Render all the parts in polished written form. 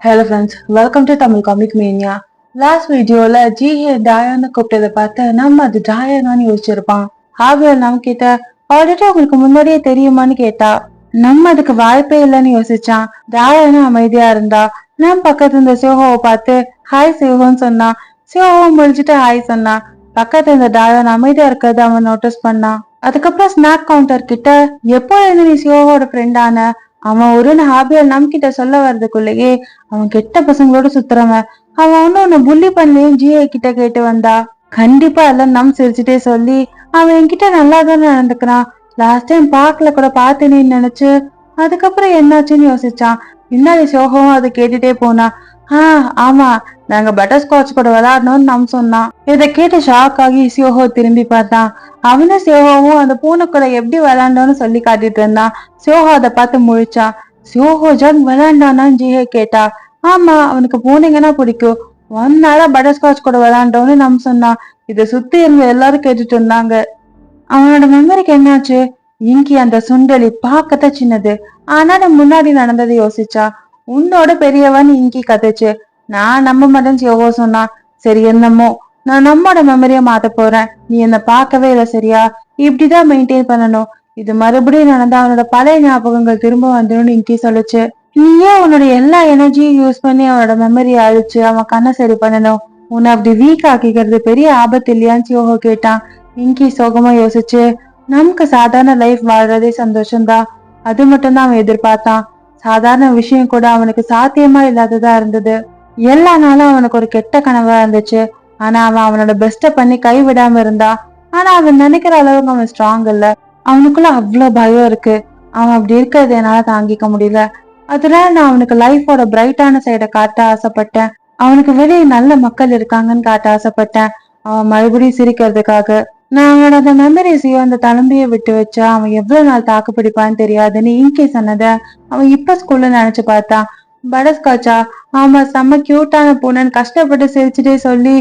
Hello friends, welcome to Tamil Comic Mania. Last வீடியோல ஜிஹே டாயான்னு கூப்பிட்டதை பார்த்து நம்ம அது டாயானான்னு யோசிச்சிருப்பான். ஆவியல் நம்ம கிட்ட ஆல்ரெடி உங்களுக்கு முன்னாடியே தெரியுமான்னு கேட்டா நம்ம அதுக்கு வாய்ப்பே இல்லைன்னு யோசிச்சான். டாயானா அமைதியா இருந்தா. நம்ம பக்கத்துல இருந்த சிவஹோவை பார்த்து ஹாய் சிவஹோன்னு சொன்னா. சிவஹோவும் முடிஞ்சிட்டு ஹாய் சொன்னா. பக்கத்துல இருந்த டாயான் அமைதியா இருக்கிறத அவன் நோட்டீஸ் பண்ணான். அதுக்கப்புறம் ஸ்நாக் கவுண்டர் கிட்ட எப்போ இருந்து நீ சிவஹோட ஃப்ரெண்டான அவன் ஒரு ஹாபியல் நம்ம கிட்ட சொல்ல வர்றதுக்குள்ளேயே அவன் கெட்ட பசங்களோட சுத்துறவன். அவன் ஒன்னும் உன்னை புள்ளி பண்ணலையும் ஜிஐ கிட்ட கேட்டு வந்தா. கண்டிப்பா எல்லாம் நம் சிரிச்சுட்டே சொல்லி அவன் என்கிட்ட நல்லா தானே நடந்துக்கிறான். லாஸ்ட் டைம் பார்க்கல கூட பார்த்தேன்னு நினைச்சு அதுக்கப்புறம் என்னாச்சுன்னு யோசிச்சான். பின்னாடி சோகமும் அதை கேட்டுட்டே போனா. ஆமா, நாங்க பட்டர் ஸ்காட்ச் கூட விளையாடணும்னு நம் சொன்னான். இதை கேட்டு ஷாக் ஆகி சியோஹோ திரும்பி பார்த்தான். அவனும் சியோஹோவும் அந்த பூனை கூட எப்படி விளையாண்டோன்னு சொல்லி காட்டிட்டு இருந்தான். சியோஹோ அதை பார்த்து முழிச்சான். சியோஹோ ஜங் விளையாண்டானான்னு ஜிஹே கேட்டா. ஆமா, அவனுக்கு பூனைங்கன்னா பிடிக்கும். ஒன்னால பட்டர் ஸ்காட்ச் கூட விளையாண்டோன்னு நம் சொன்னான். இதை சுத்தி இருந்த எல்லாரும் கேட்டுட்டு இருந்தாங்க. அவனோட மெமரிக்கு என்னாச்சு? இங்கி அந்த சுண்டலி பார்க்கத்தான் சின்னது, ஆனா முன்னாடி நடந்ததை யோசிச்சா. உன்னோட பெரியவன் இங்கி கதைச்சு. நான் நம்ப மாட்டேன்னு சியோகோ சொன்னா. சரி என்னமோ, நான் நம்மோட மெமரிய மாத்த போறேன். நீ என்ன பார்க்கவே இல்லை சரியா? இப்படிதான் மெயின்டைன் பண்ணணும். இது மறுபடியும் நடந்தா அவனோட பழைய ஞாபகங்கள் திரும்ப வந்துடும் இங்கி சொல்லுச்சு. நீயே உன்னோட எல்லா எனர்ஜியும் யூஸ் பண்ணி அவனோட மெமரியை அழிச்சு அவன் கண்ணை சரி பண்ணணும். உன்னை அப்படி வீக் ஆக்கிக்கிறது பெரிய ஆபத்து இல்லையான்னு சியோகோ கேட்டான். இங்கி சோகமா யோசிச்சு, நமக்கு சாதாரண லைஃப் வாழ்றதே சந்தோஷம்தான். அது மட்டும்தான் அவன் எதிர்பார்த்தான். சாதாரண விஷயம் கூட அவனுக்கு சாத்தியமா இல்லாததா இருந்தது. எல்லா நாளும் அவனுக்கு ஒரு கெட்ட கனவா இருந்துச்சு. ஆனா அவன் அவனோட பெஸ்ட பண்ணி கைவிடாம இருந்தா. ஆனா அவன் நினைக்கிற அளவுக்கு அவன் ஸ்ட்ராங் இல்ல. அவனுக்குள்ள அவ்வளவு பயம் இருக்கு. அவன் அப்படி இருக்கிறது என்னால தாங்கிக்க முடியல. அதனால நான் அவனுக்கு லைஃபோட பிரைட்டான சைடை காட்ட ஆசைப்பட்டேன். அவனுக்கு வெளியே நல்ல மக்கள் இருக்காங்கன்னு காட்ட ஆசைப்பட்டேன். அவன் மறுபடியும் சிரிக்கிறதுக்காக. நான் அவனோட அந்த மெமரிஸையும் அந்த தழும்பியை விட்டு வச்சா அவன் எவ்வளவு நாள் தாக்கு பிடிப்பான்னு தெரியாதுன்னு இங்கே சொன்னத அவன் இப்ப ஸ்கூல்ல நினைச்சு பார்த்தான். படஸ்காச்சா, ஆமா செம்ம கியூட்டான பூனைன்னு கஷ்டப்பட்டு சிரிச்சுட்டே சொல்லி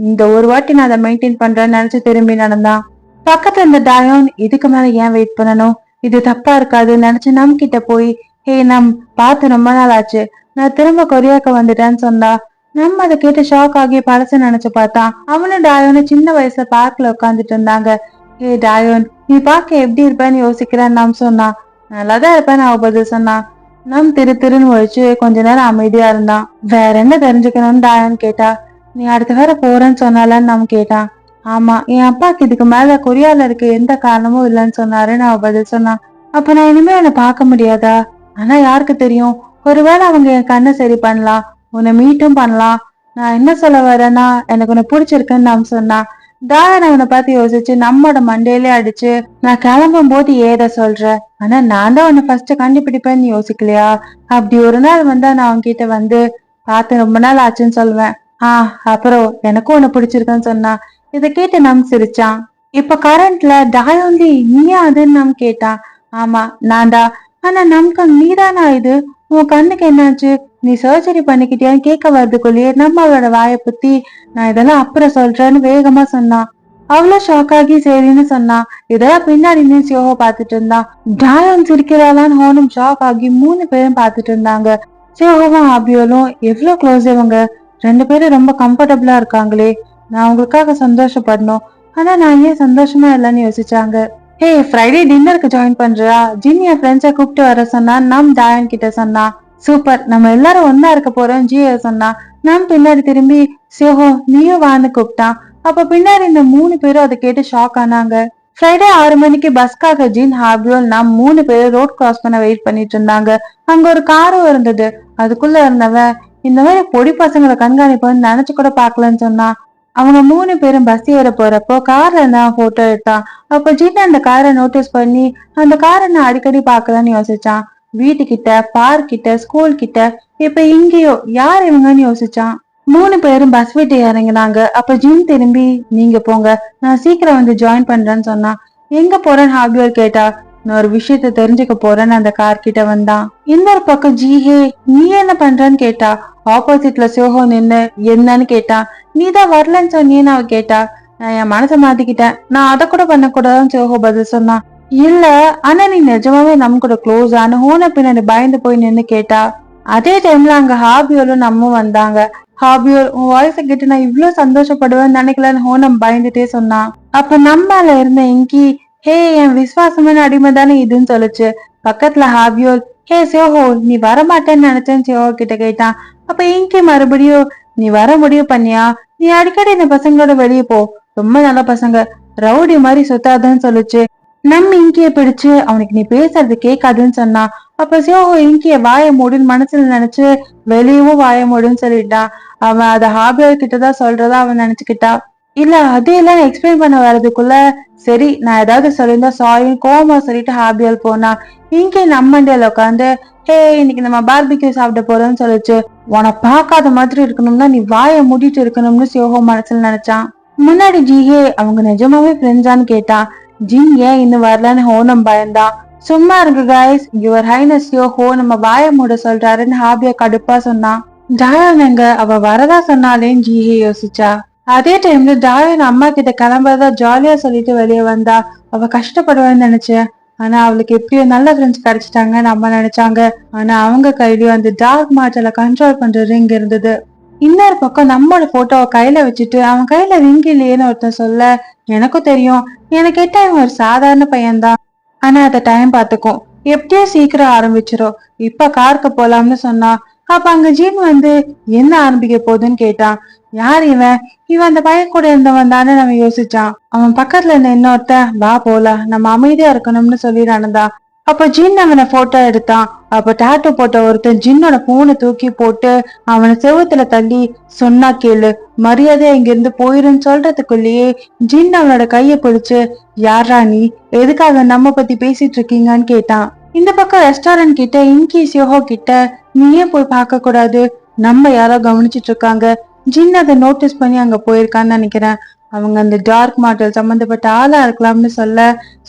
இந்த ஒரு வாட்டி நான் அதை மெயின்டைன் பண்றேன்னு நினைச்சு திரும்பி நடந்தான். பக்கத்துல இருந்த டாயோன் இதுக்கு மேல ஏன் வெயிட் பண்ணணும், இது தப்பா இருக்காது நினைச்சு நம் கிட்ட போய் ஹே நம் பார்த்து ரொம்ப நாள் ஆச்சு, நான் திரும்ப கொரியாக்கு வந்துட்டேன்னு சொன்னா. நம்ம அதை கேட்டு ஷாக் ஆகி பழச நினைச்சு பார்த்தான். அவனும் டாயோன்னு சின்ன வயசுல பார்க்ல உட்காந்துட்டு இருந்தாங்க. ஹே டாயோன், நீ பார்க்க எப்படி இருப்பேன்னு யோசிக்கிறேன்னு நாம் சொன்னான். நல்லாதான் இருப்பேன்னு அவ பதில் சொன்னான். நம் திருன்னு ஒழிச்சு கொஞ்ச நேரம் அமைதியா இருந்தான். வேற என்ன தெரிஞ்சுக்கணும்னு டாயோன் கேட்டா. நீ அடுத்த வேற போறேன்னு சொன்னாலன்னு நாம் கேட்டான். ஆமா, என் அப்பாக்கு இதுக்கு மேல கொரியால இருக்க எந்த காரணமும் இல்லைன்னு சொன்னாருன்னு அவ பதில் சொன்னான். அப்ப நான் இனிமே உன்னை பார்க்க முடியாதா? ஆனா யாருக்கு தெரியும், ஒருவேளை அவங்க என் கண்ணை சரி பண்ணலாம், உன்னை மீட்டும் பண்ணலாம். நான் என்ன சொல்ல வரேன்னா, எனக்கு உன்னை பிடிச்சிருக்குன்னு நாம் சொன்னான். டாயன் அவனை பார்த்து யோசிச்சு நம்மோட மண்டையிலே அடிச்சு, நான் கிளம்பும் போது ஏத சொல்ற, ஆனா நான் தான் உன்னை ஃபர்ஸ்ட் கண்டுபிடிப்பேன்னு யோசிக்கலையா? அப்படி ஒரு நாள் வந்தா நான் அவன்கிட்ட வந்து பார்த்து ரொம்ப நாள் ஆச்சுன்னு சொல்லுவேன். அப்புறம் எனக்கும் உன்னை பிடிச்சிருக்குன்னு சொன்னா. இதை கேட்டு நம் சிரிச்சான். இப்ப கரண்ட்ல டாயோன்லி நீயா அதுன்னு நம் கேட்டான். ஆமா நான்டா. ஆனா நமக்கு நீதானா இது? உன் கண்ணுக்கு என்னாச்சு? நீ சர்ஜரி பண்ணிக்கிட்டியான்னு கேட்க வர்றதுக்குள்ளேயே நம்ம அவளோட வாயை பத்தி நான் இதெல்லாம் அப்புறம் சொல்றேன்னு வேகமா சொன்னான். அவ்வளவு ஷாக் ஆகி சரின்னு சொன்னான். இதெல்லாம் பின்னாடி நின்று யோகா பாத்துட்டு இருந்தான். டாயான் சிரிக்கிறாளான்னு ஹோனும் ஷாக் ஆகி 3 பேரும் பாத்துட்டு இருந்தாங்க. சியோகாவும் ஆபியோலும் எவ்வளவு க்ளோஸ் இவங்க ரெண்டு பேரும், ரொம்ப கம்ஃபர்டபுளா இருக்காங்களே, நான் உங்களுக்காக சந்தோஷப்படணும். ஆனா நான் ஏன் சந்தோஷமா இல்லைன்னு யோசிச்சாங்க. ஹே, ஃப்ரைடே டின்னருக்கு ஜாயின் பண்றியா? ஜின் என் ஃப்ரெண்ட்ஸை கூப்பிட்டு வர சொன்னா. நம் டாயன் கிட்ட சொன்னா. சூப்பர், நம்ம எல்லாரும் ஒன்னா இருக்க போறோம் ஜிய சொன்னா. நம் பின்னாடி திரும்பி சியோஹோ நீயும் வான்னு கூப்பிட்டான். அப்ப பின்னாடி இந்த 3 பேரும் அதை கேட்டு ஷாக் ஆனாங்க. ஃப்ரைடே 6 மணிக்கு பஸ்காக ஜின் ஹாபியோல் நாம் 3 பேரும் ரோட் கிராஸ் பண்ண வெயிட் பண்ணிட்டு இருந்தாங்க. அங்க ஒரு காரும் இருந்தது. அதுக்குள்ள இருந்தவன் இந்த மாதிரி பொடி பசங்களை கண்காணிப்போன்னு நினைச்சு கூட பாக்கலன்னு சொன்னான். அவங்க 3 பேரும் பஸ் ஏற போறப்போ கார்ல நான் போட்டோ எடுத்தான். அப்ப ஜின் அந்த காரை நோட்டீஸ் பண்ணி அந்த காரை நான் அடிக்கடி பாக்கலான்னு யோசிச்சான். வீட்டுக்கிட்ட, பார்க் கிட்ட, ஸ்கூல் கிட்ட, இப்ப இங்கேயோ யார் இவங்கன்னு யோசிச்சான். 3 பேரும் பஸ் விட்டு இறங்கினாங்க. அப்ப ஜின் திரும்பி நீங்க போங்க, நான் சீக்கிரம் வந்து ஜாயின் பண்றேன்னு சொன்னான். எங்க போறேன்னு ஹாபியோல் கேட்டா. நான் ஒரு விஷயத்த தெரிஞ்சுக்க போறேன்னு அந்த கார் கிட்ட வந்தான். இன்னொரு பக்கம் ஜிஹே நீ என்ன பண்றன்னு கேட்டா. ஆப்போசிட்ல சியோஹோ நின்னு என்னன்னு கேட்டான். நீதான் வரலன்னு சொன்னியன்னு அவ கேட்டா. நான் என் மனசை மாத்திக்கிட்டேன், நான் அதை கூட பண்ணக்கூடாதுன்னு சியோஹோ பதில் சொன்னான். இல்ல, ஆனா நீ நிஜமாவே நம்ம கூட க்ளோஸ் ஆன ஹோன பின்னாடி பயந்து போய் நின்னு கேட்டா. அதே டைம்ல அங்க ஹாபியோலும் நம்ம வந்தாங்க. ஹாபியோல் உன் வாய்ஸ கேட்டு நான் இவ்வளவு சந்தோஷப்படுவேன்னு நினைக்கலன்னு ஹோனம் பயந்துட்டே சொன்னான். அப்ப நம்மால இருந்த இங்கி ஹே என் விசுவாசமான அடிமை தானே இதுன்னு சொல்லுச்சு. பக்கத்துல ஹாபியோல் ஹே சியோஹோ நீ வரமாட்டேன்னு நினைச்சேன்னு சியோஹோ கிட்ட கேட்டான். அப்ப இங்கி மறுபடியும் நீ வர முடிவு பண்ணியா? நீ அடிக்கடி இந்த பசங்களோட வெளியே போ, ரொம்ப நல்ல பசங்க, ரவுடி மாதிரி சுத்தாதுன்னு சொல்லுச்சு. நம்ம இங்கிய பிடிச்சு அவனுக்கு நீ பேசுறது கேட்காதுன்னு சொன்னா. அப்ப சியோஹோ இங்கிய வாய மூடுன்னு மனசுல நினைச்சு வெளியவும் வாய மூடுன்னு சொல்லிட்டான். அவன் அத ஹாபியோல் கிட்டதான் சொல்றதா அவன் நினைச்சுக்கிட்டா. இல்ல அதையெல்லாம் எக்ஸ்பிளைன் பண்ண வர்றதுக்குள்ள சரி நான் ஏதாவது சொல்லியிருந்தா சாரி கோமா சொல்லிட்டு ஹாபியால் போனா. இங்கே நம்மண்டியில உட்காந்து ஹே இன்னைக்கு நம்ம பார்பிக்யூ சாப்பிட போறோம்னு சொல்லிச்சு. உன பார்க்காத மாதிரி இருக்கணும்னா நீ வாயை மூடிட்டு இருக்கணும்னு சியோஹோ மனசுல நினைச்சான். முன்னாடி ஜிஹே அவங்க நிஜமாவே ஃப்ரெண்ட்ஸான்னு கேட்டான். ஜின் ஏன் இன்னும் வரலன்னு ஹோனம் பயந்தான். சும்மா இருங்க கைஸ், யுவர் ஹைனஸ் யோஹோ நம்ம வாய மூட சொல்றாருன்னு ஹாபியா கடுப்பா சொன்னான். டாயன் எங்க அவ வரதா சொன்னாலேன்னு ஜிஹே யோசிச்சா. அதே டைம்ல டாயன் அம்மா கிட்ட கிளம்புறதா ஜாலியா சொல்லிட்டு வெளியே வந்தா. அவ கஷ்டப்படுவான்னு நினைச்சேன், ஆனா அவளுக்கு எப்படியோ நல்ல ஃப்ரெண்ட்ஸ் கிடைச்சிட்டாங்கன்னு அம்மா நினைச்சாங்க. ஆனா அவங்க கையிலயும் அந்த டார்க் மார்டலை கண்ட்ரோல் பண்ற ரிங் இருந்தது. இன்னொரு பக்கம் நம்மளோட போட்டோவை கையில வச்சுட்டு அவன் கையில ரிங் இல்லையேன்னு ஒருத்தன் சொல்ல, எனக்கும் தெரியும், எனக்கு கேட்டா இவன் ஒரு சாதாரண பையன்தான், ஆனா அத டைம் பாத்துக்கும், எப்படியோ சீக்கிரம் ஆரம்பிச்சிரும், இப்ப காருக்கு போலாம்னு சொன்னா. அப்ப அங்க ஜீன் வந்து என்ன ஆரம்பிக்க போகுதுன்னு கேட்டான். யார் இவன்? இவன் அந்த பையன் கூட இருந்தவன் தானே நம்ம யோசிச்சான். அவன் பக்கத்துல இருந்த இன்னொருத்த வா போலாம் நம்ம அமைதியா இருக்கணும்னு சொல்லி நடந்தான். அப்ப ஜின் அவனை போட்டோ எடுத்தான். அப்ப டாட்டூ போட்ட ஒருத்தன் ஜின்னோட போனை தூக்கி போட்டு அவனை செவுத்துல தள்ளி சொன்னா கேளு, மரியாதையா இங்க இருந்து போயிருன்னு சொல்றதுக்குள்ளேயே ஜின் அவனோட கைய பிடிச்சு யாரா நீ, எதுக்காக நம்ம பத்தி பேசிட்டு இருக்கீங்கன்னு கேட்டான். இந்த பக்கம் ரெஸ்டாரண்ட் கிட்ட இங்கி சியோஹோ கிட்ட நீ ஏன் போய் பார்க்க கூடாது, நம்ம யாரோ கவனிச்சிட்டு இருக்காங்க, ஜின் அதை நோட்டீஸ் பண்ணி அங்க போயிருக்கான்னு நினைக்கிறேன், அவங்க அந்த டார்க் மாடல் சம்பந்தப்பட்ட ஆளா இருக்கலாம்னு சொல்ல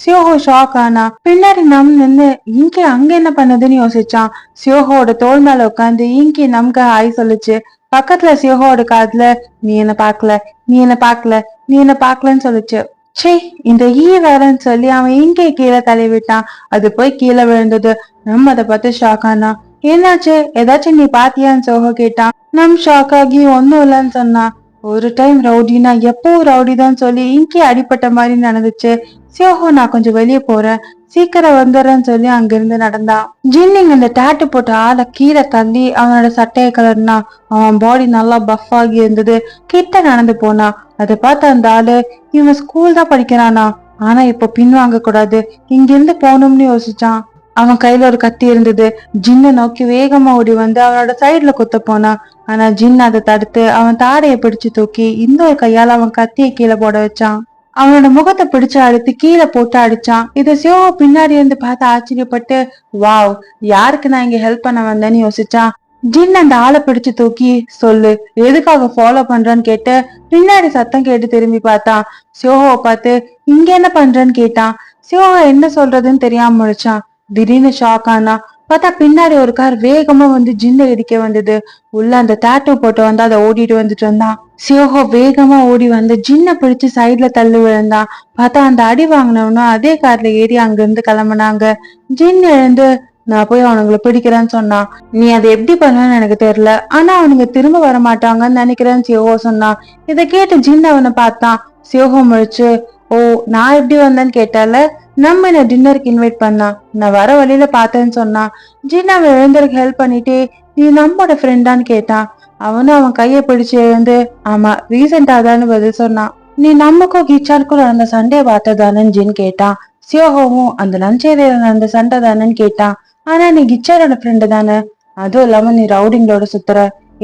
சியோஹோ ஷாக் ஆனா. பின்னாடி நம் நின்னு இங்கி அங்க என்ன பண்ணதுன்னு யோசிச்சான். சியோஹோட தோல் மேல உட்காந்து இங்கி நமக்கு ஹாய் சொல்லுச்சு. பக்கத்துல சியோஹோட காதுல நீ என்ன பாக்கல, நீ என்ன பாக்கல, நீ என்ன பாக்கலன்னு சொல்லுச்சு. சே இந்த வேறன்னு சொல்லி அவன் இங்கே கீழே தள்ளி விட்டான். அது போய் கீழே விழுந்தது. நம்ம அதை பார்த்து ஷாக் ஆனா. என்னாச்சு, ஏதாச்சும் நீ பாத்தியான்னு சோஹோ கேட்டான். நம் ஷாக் ஆகி ஒன்னும் இல்லைன்னு சொன்னா. ஒரு டைம் ரவுடினா எப்போ ரவுடிதான் சொல்லி இங்கே அடிப்பட்ட மாதிரி நடந்துச்சு. சியோஹோ நான் கொஞ்சம் வெளியே போறேன், சீக்கிரம் வந்துடுறேன்னு சொல்லி அங்கிருந்து நடந்தான். ஜின்னிங் அந்த டாட்டு போட்ட ஆளை கீழே தள்ளி அவனோட சட்டையை கலர்னா. அவன் பாடி நல்லா பஃப் ஆகி இருந்தது. கிட்ட நடந்து போனா. அதை பார்த்த அந்த ஆளு இவன் ஸ்கூல் தான் படிக்கிறானா, ஆனா இப்ப பின்வாங்க கூடாது, இங்க இருந்து போகணும்னு யோசிச்சான். அவன் கையில ஒரு கத்தி இருந்தது. ஜின்னை நோக்கி வேகமா ஓடி வந்து அவனோட சைட்ல குத்த போனான். ஆனா ஜின் அதை தடுத்து அவன் தாடையை பிடிச்சு தூக்கி இன்னொரு கையால அவன் கத்தியை கீழே போட வச்சான். அவனோட முகத்தை பிடிச்சு அழுத்தி கீழே போட்டு அடிச்சான். இதை சிவா பின்னாடி இருந்து பார்த்து ஆச்சரியப்பட்டு வாவ், யாருக்கு நான் இங்க ஹெல்ப் பண்ண வந்தேன்னு யோசிச்சான். ஜின் அந்த ஆளை பிடிச்சு தூக்கி சொல்லு எதுக்காக ஃபாலோ பண்றான்னு கேட்டு பின்னாடி சத்தம் கேட்டு திரும்பி பார்த்தான். சியோஹோவை பார்த்து இங்க என்ன பண்றேன்னு கேட்டான். சியோஹோ என்ன சொல்றதுன்னு தெரியாம முடிச்சான். திடீர்னு ஷாக் ஆனா. பார்த்தா பின்னாடி ஒரு கார் வேகமா வந்து ஜின்னை இடிக்க வந்தது. உள்ள அந்த டாட்டூ போட்டு வந்து அதை ஓடிட்டு வந்துட்டு இருந்தான். சியோஹோ வேகமா ஓடி வந்து ஜின்னை பிடிச்சு சைட்ல தள்ளி விழுந்தான். பார்த்தா அந்த அடி வாங்கினவனும் அதே கார்ல ஏறி அங்க இருந்து கிளம்புனாங்க. ஜின் எழுந்து நான் போய் அவனுங்களை பிடிக்கிறேன்னு சொன்னான். நீ அதை எப்படி பண்ணுவேன்னு எனக்கு தெரியல, ஆனா அவனுங்க திரும்ப வர மாட்டாங்கன்னு நினைக்கிறேன்னு சியோஹோ சொன்னான். இதை கேட்டு ஜின் அவனை பார்த்தான். சியோஹோ முழிச்சு ஓ நான் எப்படி வந்தேன்னு கேட்டால, நம்ம என்ன டின்னருக்கு இன்வைட் பண்ணா, நான் வர வழியில பார்த்தேன்னு சொன்னான். ஜின் அவன் எழுந்தருக்கு ஹெல்ப் பண்ணிட்டு நீ நம்மோட ஃப்ரெண்டான்னு கேட்டான். அவனும் அவன் கைய பிடிச்சு எழுந்து ஆமா ரீசெண்டா தான்னு பதில் சொன்னான். நீ நமக்கும் கிச்சாருக்கும் நடந்த சண்டையை பார்த்ததானன்னு ஜின் கேட்டான். சியோஹோவும் அந்த லஞ்சேரியில நடந்த சண்டை தானேன்னு கேட்டான். ஆனா நீ கிச்சாரோட ஃப்ரெண்டு தானே, அதுவும் இல்லாம நீ ரவுடிங்களோட சுத்துற,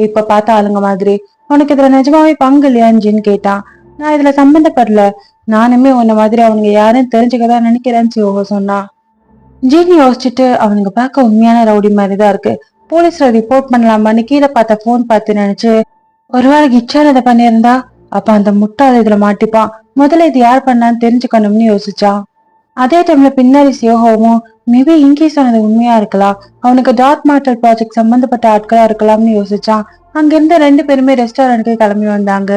இப்ப பார்த்த ஆளுங்க மாதிரி, உனக்கு இதுல நிஜமாவே பங்கு இல்லையான்னு ஜின் கேட்டான். நான் இதுல சம்பந்தப்படல, நானுமே உன்ன மாதிரி அவனுங்க யாருன்னு தெரிஞ்சுக்கதான் நினைக்கிறேன்னு சியோஹோ சொன்னா. ஜின் யோசிச்சுட்டு அவனுங்க பார்க்க உண்மையான ரவுடி மாதிரிதான் இருக்கு, போலீஸ்ல ரிப்போர்ட் பண்ணலாமான்னு கீழே பார்த்த போன் பார்த்து நினைச்சு ஒருவேளை கிச்சார் இதை பண்ணியிருந்தா அப்ப அந்த முட்டாள் இதுல மாட்டிப்பான், முதல்ல இது யார் பண்ணான்னு தெரிஞ்சுக்கணும்னு யோசிச்சான். அதே டைம்ல பின்னாடி சியோஹோவும் மேபி இங்கே சொன்னது உண்மையா இருக்கலாம், அவனுக்கு டார்க் மார்டல் ப்ராஜெக்ட் சம்பந்தப்பட்ட ஆட்களா இருக்கலாம்னு யோசிச்சான். அங்க இருந்த 2 பேருமே ரெஸ்டாரண்ட்டுக்கு கிளம்பி வந்தாங்க.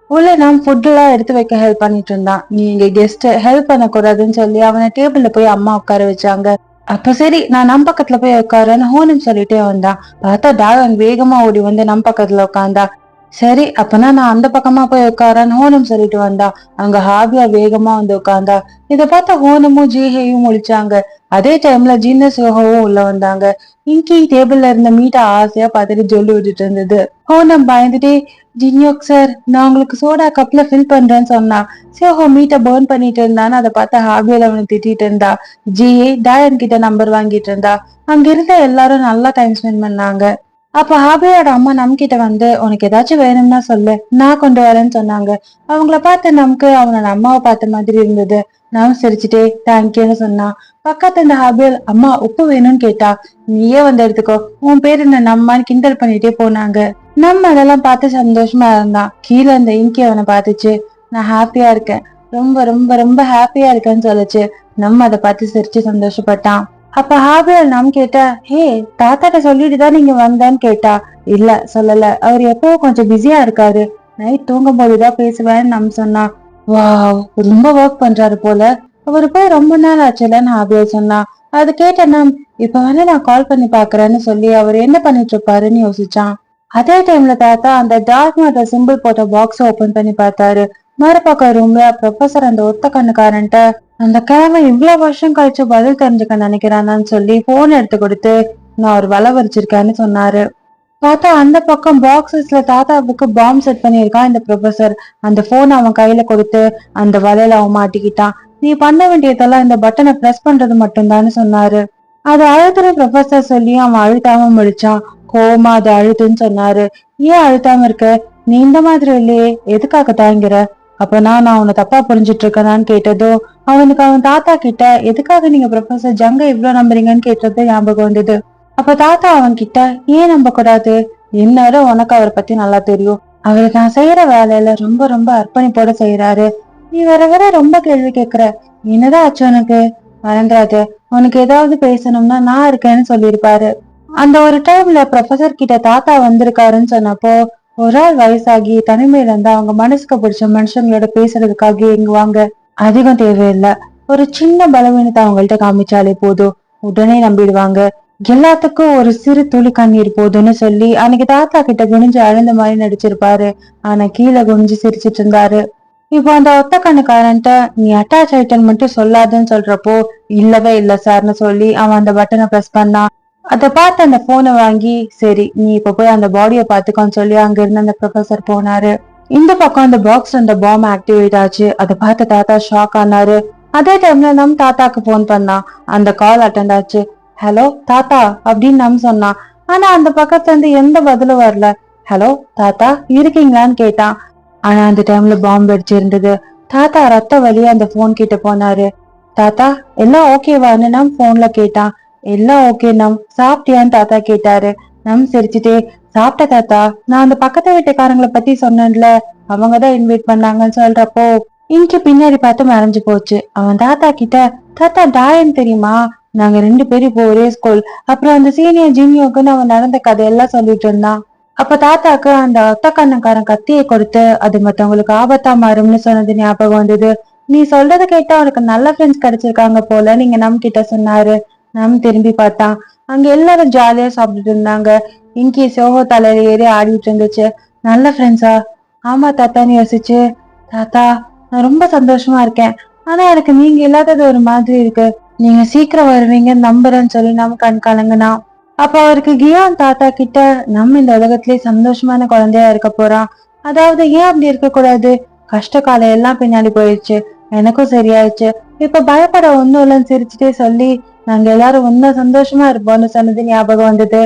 உள்ள நாம் ஃபுட் எல்லாம் எடுத்து வைக்க ஹெல்ப் பண்ணிட்டு இருந்தான். நீ இங்க கெஸ்ட் ஹெல்ப் பண்ண கூடாதுன்னு சொல்லி அவனை டேபிள்ல போய் அம்மா உட்கார வச்சாங்க. அப்ப சரி நான் நம் பக்கத்துல போய் உட்காருன்னு ஹோனுன்னு சொல்லிட்டே வந்தான். பார்த்தா டாயன் வேகமா ஓடி வந்து நம் பக்கத்துல உட்காந்தா. சரி அப்பனா நான் அந்த பக்கமா போய் உட்காரன்னு ஹோனம் சொல்லிட்டு வந்தா. அங்க ஹாபியா வேகமா வந்து உட்கார்ந்தா. இத பார்த்த ஹோனமும் ஜீஹையும் முழிச்சாங்க. அதே டைம்ல ஜின்ன சோகவும் உள்ள வந்தாங்க. இங்கி டேபிள்ல இருந்த மீட்டை ஆசையா பார்த்துட்டு ஜொல்லு விட்டுட்டு இருந்தது. ஹோனம் பயந்துட்டே, ஜின்யோக் சார் நான் உங்களுக்கு சோடா கப்ல ஃபில் பண்றேன்னு சொன்னா. சோஹோ மீட்டை பர்ன் பண்ணிட்டு இருந்தான்னு அதை பார்த்த ஹாபியால அவனை திட்டிட்டு இருந்தா. ஜிஏ டாயன் கிட்ட நம்பர் வாங்கிட்டு இருந்தா. அங்க இருந்த எல்லாரும் நல்லா டைம் ஸ்பெண்ட் பண்ணாங்க. அப்ப ஹாபியோட அம்மா நம் கிட்ட வந்து உனக்கு ஏதாச்சும் வேணும்னா சொல்லு நான் கொண்டு வரேன்னு சொன்னாங்க. அவங்கள பார்த்து நமக்கு அவனோட அம்மாவை பார்த்த மாதிரி இருந்தது. நான் சிரிச்சுட்டே தேங்க்யூன்னு சொன்னான். பக்கத்து இந்த ஹாபியல் அம்மா உப்பு வேணும்னு கேட்டா. நீயே வந்து எடுத்துக்கோ உன் பேரு என்ன நம்மான்னு கிண்டல் பண்ணிட்டே போனாங்க. நம்ம அதெல்லாம் பார்த்து சந்தோஷமா இருந்தான். கீழே அந்த இங்கி அவனை பார்த்துச்சு. நான் ஹாப்பியா இருக்கேன், ரொம்ப ரொம்ப ரொம்ப ஹாப்பியா இருக்கேன்னு சொல்லுச்சு. நம்ம அதை பார்த்து சிரிச்சு சந்தோஷப்பட்டான். அப்ப ஹாபியல் நாம் கேட்டா, ஹே தாத்தாட்ட சொல்லிட்டுதான் நீங்க வந்தேன்னு கேட்டா. இல்ல சொல்லல, அவர் எப்பவும் கொஞ்சம் பிஸியா இருக்காரு, நைட் தூங்கும் போதுதான் பேசுவேன்னு நம் சொன்னா. வாவ் ரொம்ப ஒர்க் பண்றாரு போல, அவரு போய் ரொம்ப நாள் ஆச்சுலன்னு ஹாபியல் சொன்னா. அது கேட்ட நம் இப்ப வந்து நான் கால் பண்ணி பாக்குறேன்னு சொல்லி அவர் என்ன பண்ணிட்டு இருப்பாருன்னு யோசிச்சான். அதே டைம்ல தாத்தா அந்த டார்க் மேட்டர் சிம்பிள் போட்ட பாக்ஸ் ஓபன் பண்ணி பார்த்தாரு. மறுபக்கம் ரூம்ல ப்ரொஃபசர் அந்த ஒத்த கண்ணுக்காரன்ட்ட அந்த கிழமை இவ்வளவு வருஷம் கழிச்சு பதில் தெரிஞ்சுக்க நினைக்கிறான்னு சொல்லி போன் எடுத்து கொடுத்து நான் ஒரு வலை வச்சிருக்கேன்னு சொன்னாரு. பார்த்தா அந்த பக்கம் பாக்ஸஸ்ல தாத்தாவுக்கு பாம்பு செட் பண்ணியிருக்கான் இந்த ப்ரொஃபசர். அந்த போன் அவன் கையில கொடுத்து அந்த வலையில அவன் மாட்டிக்கிட்டான். நீ பண்ண வேண்டியதெல்லாம் இந்த பட்டனை பிரஸ் பண்றது மட்டும்தான்னு சொன்னாரு. அது அழுத்துற ப்ரொஃபசர் சொல்லி அவன் அழுத்தாம முடிச்சான். கோமா அதை அழுத்துன்னு சொன்னாரு. ஏன் அழுத்தாம இருக்க, நீ இந்த மாதிரி இல்லையே, எதுக்காக தாங்கிற? அப்பனா நான் உன்னை தப்பா புரிஞ்சிட்டு இருக்கேனான்னு கேட்டதோ அவனுக்கு அவன் தாத்தா கிட்ட எதுக்காக நீங்க ப்ரொஃபசர் ஜங்க இவ்வளவு நம்புறீங்கன்னு கேட்டது ஞாபகம் வந்தது. அப்ப தாத்தா அவன் கிட்ட ஏன் நம்ப கூடாது, இந்நேரம் உனக்கு அவரை பத்தி நல்லா தெரியும், அவரு நான் செய்யற வேலையில ரொம்ப ரொம்ப அர்ப்பணிப்போட செய்யறாரு, நீ வர வர ரொம்ப கேள்வி கேக்குற, என்னதான் ஆச்சு உனக்கு, மறந்துடாத உனக்கு ஏதாவது பேசணும்னா நான் இருக்கேன்னு சொல்லியிருப்பாரு. அந்த ஒரு டைம்ல ப்ரொஃபசர் கிட்ட தாத்தா வந்திருக்காருன்னு சொன்னப்போ ஒரு ஆள் வயசாகி தனிமையில இருந்தா அவங்க மனசுக்கு பிடிச்ச மனுஷங்களோட பேசுறதுக்காக இயங்குவாங்க. அதிகம் தேவையில்லை, ஒரு சின்ன பலவீனத்தை அவங்கள்ட்ட காமிச்சாலே போதும், உடனே நம்பிடுவாங்க. எல்லாத்துக்கும் ஒரு சிறு துளி கண்ணீர் போதும்னு சொல்லி அன்னைக்கு தாத்தா கிட்ட குனிஞ்சு அழுந்த மாதிரி நடிச்சிருப்பாரு. ஆனா கீழே குனிஞ்சு சிரிச்சிட்டு இருந்தாரு. இப்போ அந்த ஒத்த கண்ணுக்காரன்ட்ட நீ அட்டாச் ஆயிட்டன்னு மட்டும் சொல்லாதுன்னு சொல்றப்போ இல்லவே இல்ல சார்னு சொல்லி அவன் அந்த பட்டனை பிரஸ் பண்ணான். அதை பார்த்து அந்த போனை வாங்கி சரி நீ இப்ப போய் அந்த பாடியை பாத்துக்கோன்னு சொல்லி அங்க இருந்து அந்த ப்ரொஃபசர் போனாரு. இந்த பக்கம் அந்த பாக்ஸ் அந்த பாம் ஆக்டிவேட் ஆச்சு. அதை பார்த்து தாத்தா ஷாக் ஆனாரு. அதே டைம்ல நம் தாத்தாக்கு போன் பண்ணான். அந்த கால் அட்டெண்ட் ஆச்சு. ஹலோ தாத்தா அப்படின்னு நம் சொன்னான். ஆனா அந்த பக்கத்துல இருந்து எந்த பதிலும் வரல. ஹலோ தாத்தா இருக்கீங்களான்னு கேட்டான். ஆனா அந்த டைம்ல பாம்பு அடிச்சு இருந்தது. தாத்தா ரத்த வழியா அந்த போன் கிட்ட போனாரு. தாத்தா எல்லாம் ஓகேவான்னு நம் போன்ல கேட்டான். எல்லாம் ஓகே நம், சாப்பிட்டியான்னு தாத்தா கேட்டாரு. நம் சிரிச்சுட்டே சாப்பிட்ட தாத்தா, நான் அந்த பக்கத்து வீட்டுக்காரங்களை பத்தி சொன்னேன்ல, அவங்கதான் இன்வைட் பண்ணாங்கன்னு சொல்றப்போ இங்க பின்னாடி பார்த்து மறைஞ்சு போச்சு. அவன் தாத்தா கிட்ட தாத்தா டாயன் தெரியுமா, நாங்க 2 பேரும் இப்போ ஒரே ஸ்கூல், அப்புறம் அந்த சீனியர் ஜூனியருக்குன்னு அவன் நடந்த கதையெல்லாம் சொல்லிட்டு இருந்தான். அப்ப தாத்தாக்கு அந்த ஒத்தக்கண்ணக்காரன் கத்தியை கொடுத்து அது மத்தவங்களுக்கு ஆபத்தா மாறும்னு சொன்னது ஞாபகம் வந்தது. நீ சொல்றத கேட்டா அவனுக்கு நல்ல ஃப்ரெண்ட்ஸ் கிடைச்சிருக்காங்க போல நீங்க நம் கிட்ட சொன்னாரு. நம் திரும்பி பார்த்தான். அங்க எல்லாரும் ஜாலியா சாப்பிட்டுட்டு இருந்தாங்க. இங்கி சோகோ தலையில ஏறி ஆடிட்டு இருந்துச்சு. நல்ல ஃப்ரெண்ட்ஸா, ஆமா தாத்தான்னு யோசிச்சு, தாத்தா நான் ரொம்ப சந்தோஷமா இருக்கேன், ஆனா எனக்கு நீங்க இல்லாதது ஒரு மாதிரி இருக்கு, நீங்க சீக்கிரம் வருவீங்கன்னு நம்புறேன்னு சொல்லி நம்ம கண் கலங்குனா. அப்ப அவருக்கு கியான் தாத்தா கிட்ட நம்ம இந்த உலகத்திலேயே சந்தோஷமான குழந்தையா இருக்க போறான், அதாவது ஏன் அப்படி இருக்க கூடாது, கஷ்ட காலம் எல்லாம் பின்னாடி போயிடுச்சு, எனக்கும் சரியாயிடுச்சு, இப்ப பயப்பட ஒண்ணும் இல்லைன்னு சிரிச்சுட்டே சொல்லி நாங்க எல்லாரும் ஒன்னும் சந்தோஷமா இருப்போம்னு சொன்னது ஞாபகம் வந்தது.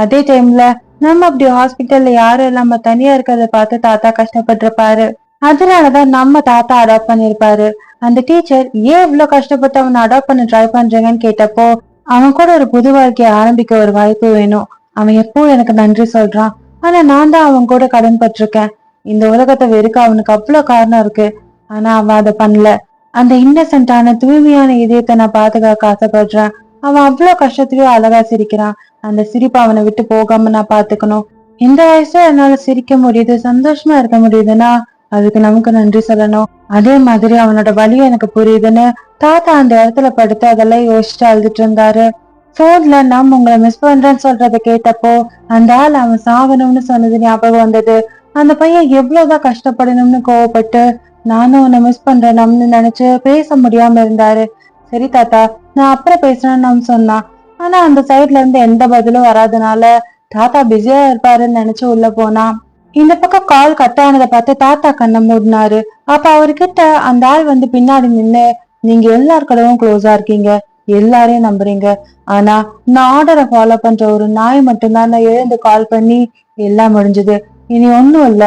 அதே டைம்ல நம்ம அப்படி ஹாஸ்பிட்டல்ல யாரும் இல்லாம தனியா இருக்கிறத பார்த்து தாத்தா கஷ்டப்பட்டிருப்பாரு. அதனாலதான் நம்ம தாத்தா அடாப்ட் பண்ணிருப்பாரு. அந்த டீச்சர் ஏன் இவ்வளவு கஷ்டப்பட்டு அவனை அடாப்ட் பண்ண ட்ரை பண்றீங்கன்னு கேட்டப்போ அவன் கூட ஒரு புது வாழ்க்கைய ஆரம்பிக்க ஒரு வாய்ப்பு வேணும், அவன் எப்போ எனக்கு நன்றி சொல்றான், ஆனா நான் தான் அவன் கூட கடன் பட்டிருக்கேன், இந்த உலகத்தை வெறுக்க அவனுக்கு அவ்வளவு காரணம் இருக்கு, ஆனா அவன் அதை பண்ணல, அந்த இன்னசென்டான தூய்மையான இதயத்தை நான் பாதுகாக்க ஆசைப்படுறேன், அவன் அவ்வளவு கஷ்டத்துலயும் அழகா சிரிக்கிறான், அந்த சிரிப்பு அவனை விட்டு போகாம நான் பாத்துக்கணும், இந்த வயசுல என்னால சிரிக்க முடியுது, சந்தோஷமா இருக்க முடியுதுன்னா அதுக்கு நமக்கு நன்றி சொல்லணும். அதே மாதிரி அவனோட வலி எனக்கு புரியுதுன்னு தாத்தா அந்த இடத்துல படுத்து அதெல்லாம் யோசிச்சுட்டு அழுதுட்டு இருந்தாரு. போன்ல நம்ம உங்களை மிஸ் பண்றேன்னு சொல்றத கேட்டப்போ அந்த ஆள் அவன் சாகணும்னு சொன்னது ஞாபகம் வந்தது. அந்த பையன் எவ்வளவுதான் கஷ்டப்படணும்னு கோவப்பட்டு நானும் உன்னை மிஸ் பண்றேன்னு நினைச்சு பேச முடியாம இருந்தாரு. சரி தாத்தா, நான் அப்புறம் பேசுறேன்னு சொன்னான். ஆனா அந்த சைட்ல இருந்து எந்த பதிலும் வராதனால தாத்தா பிஸியா இருப்பாருன்னு நினைச்சு உள்ள போனான். இந்த பக்கம் கால் கட் ஆனதை பார்த்து தாத்தா கண்ணை மூடினாரு. அப்ப அவர்கிட்ட அந்த ஆள் வந்து பின்னாடி நின்னு, நீங்க எல்லார் கூடவும் க்ளோஸா இருக்கீங்க, எல்லாரையும் நம்புறீங்க, ஆனா நான் ஆர்டரை ஃபாலோ பண்ற ஒரு நாய் மட்டும்தான் நான் எழுந்து கால் பண்ணி எல்லாம் முடிஞ்சது, இனி ஒண்ணும் இல்ல,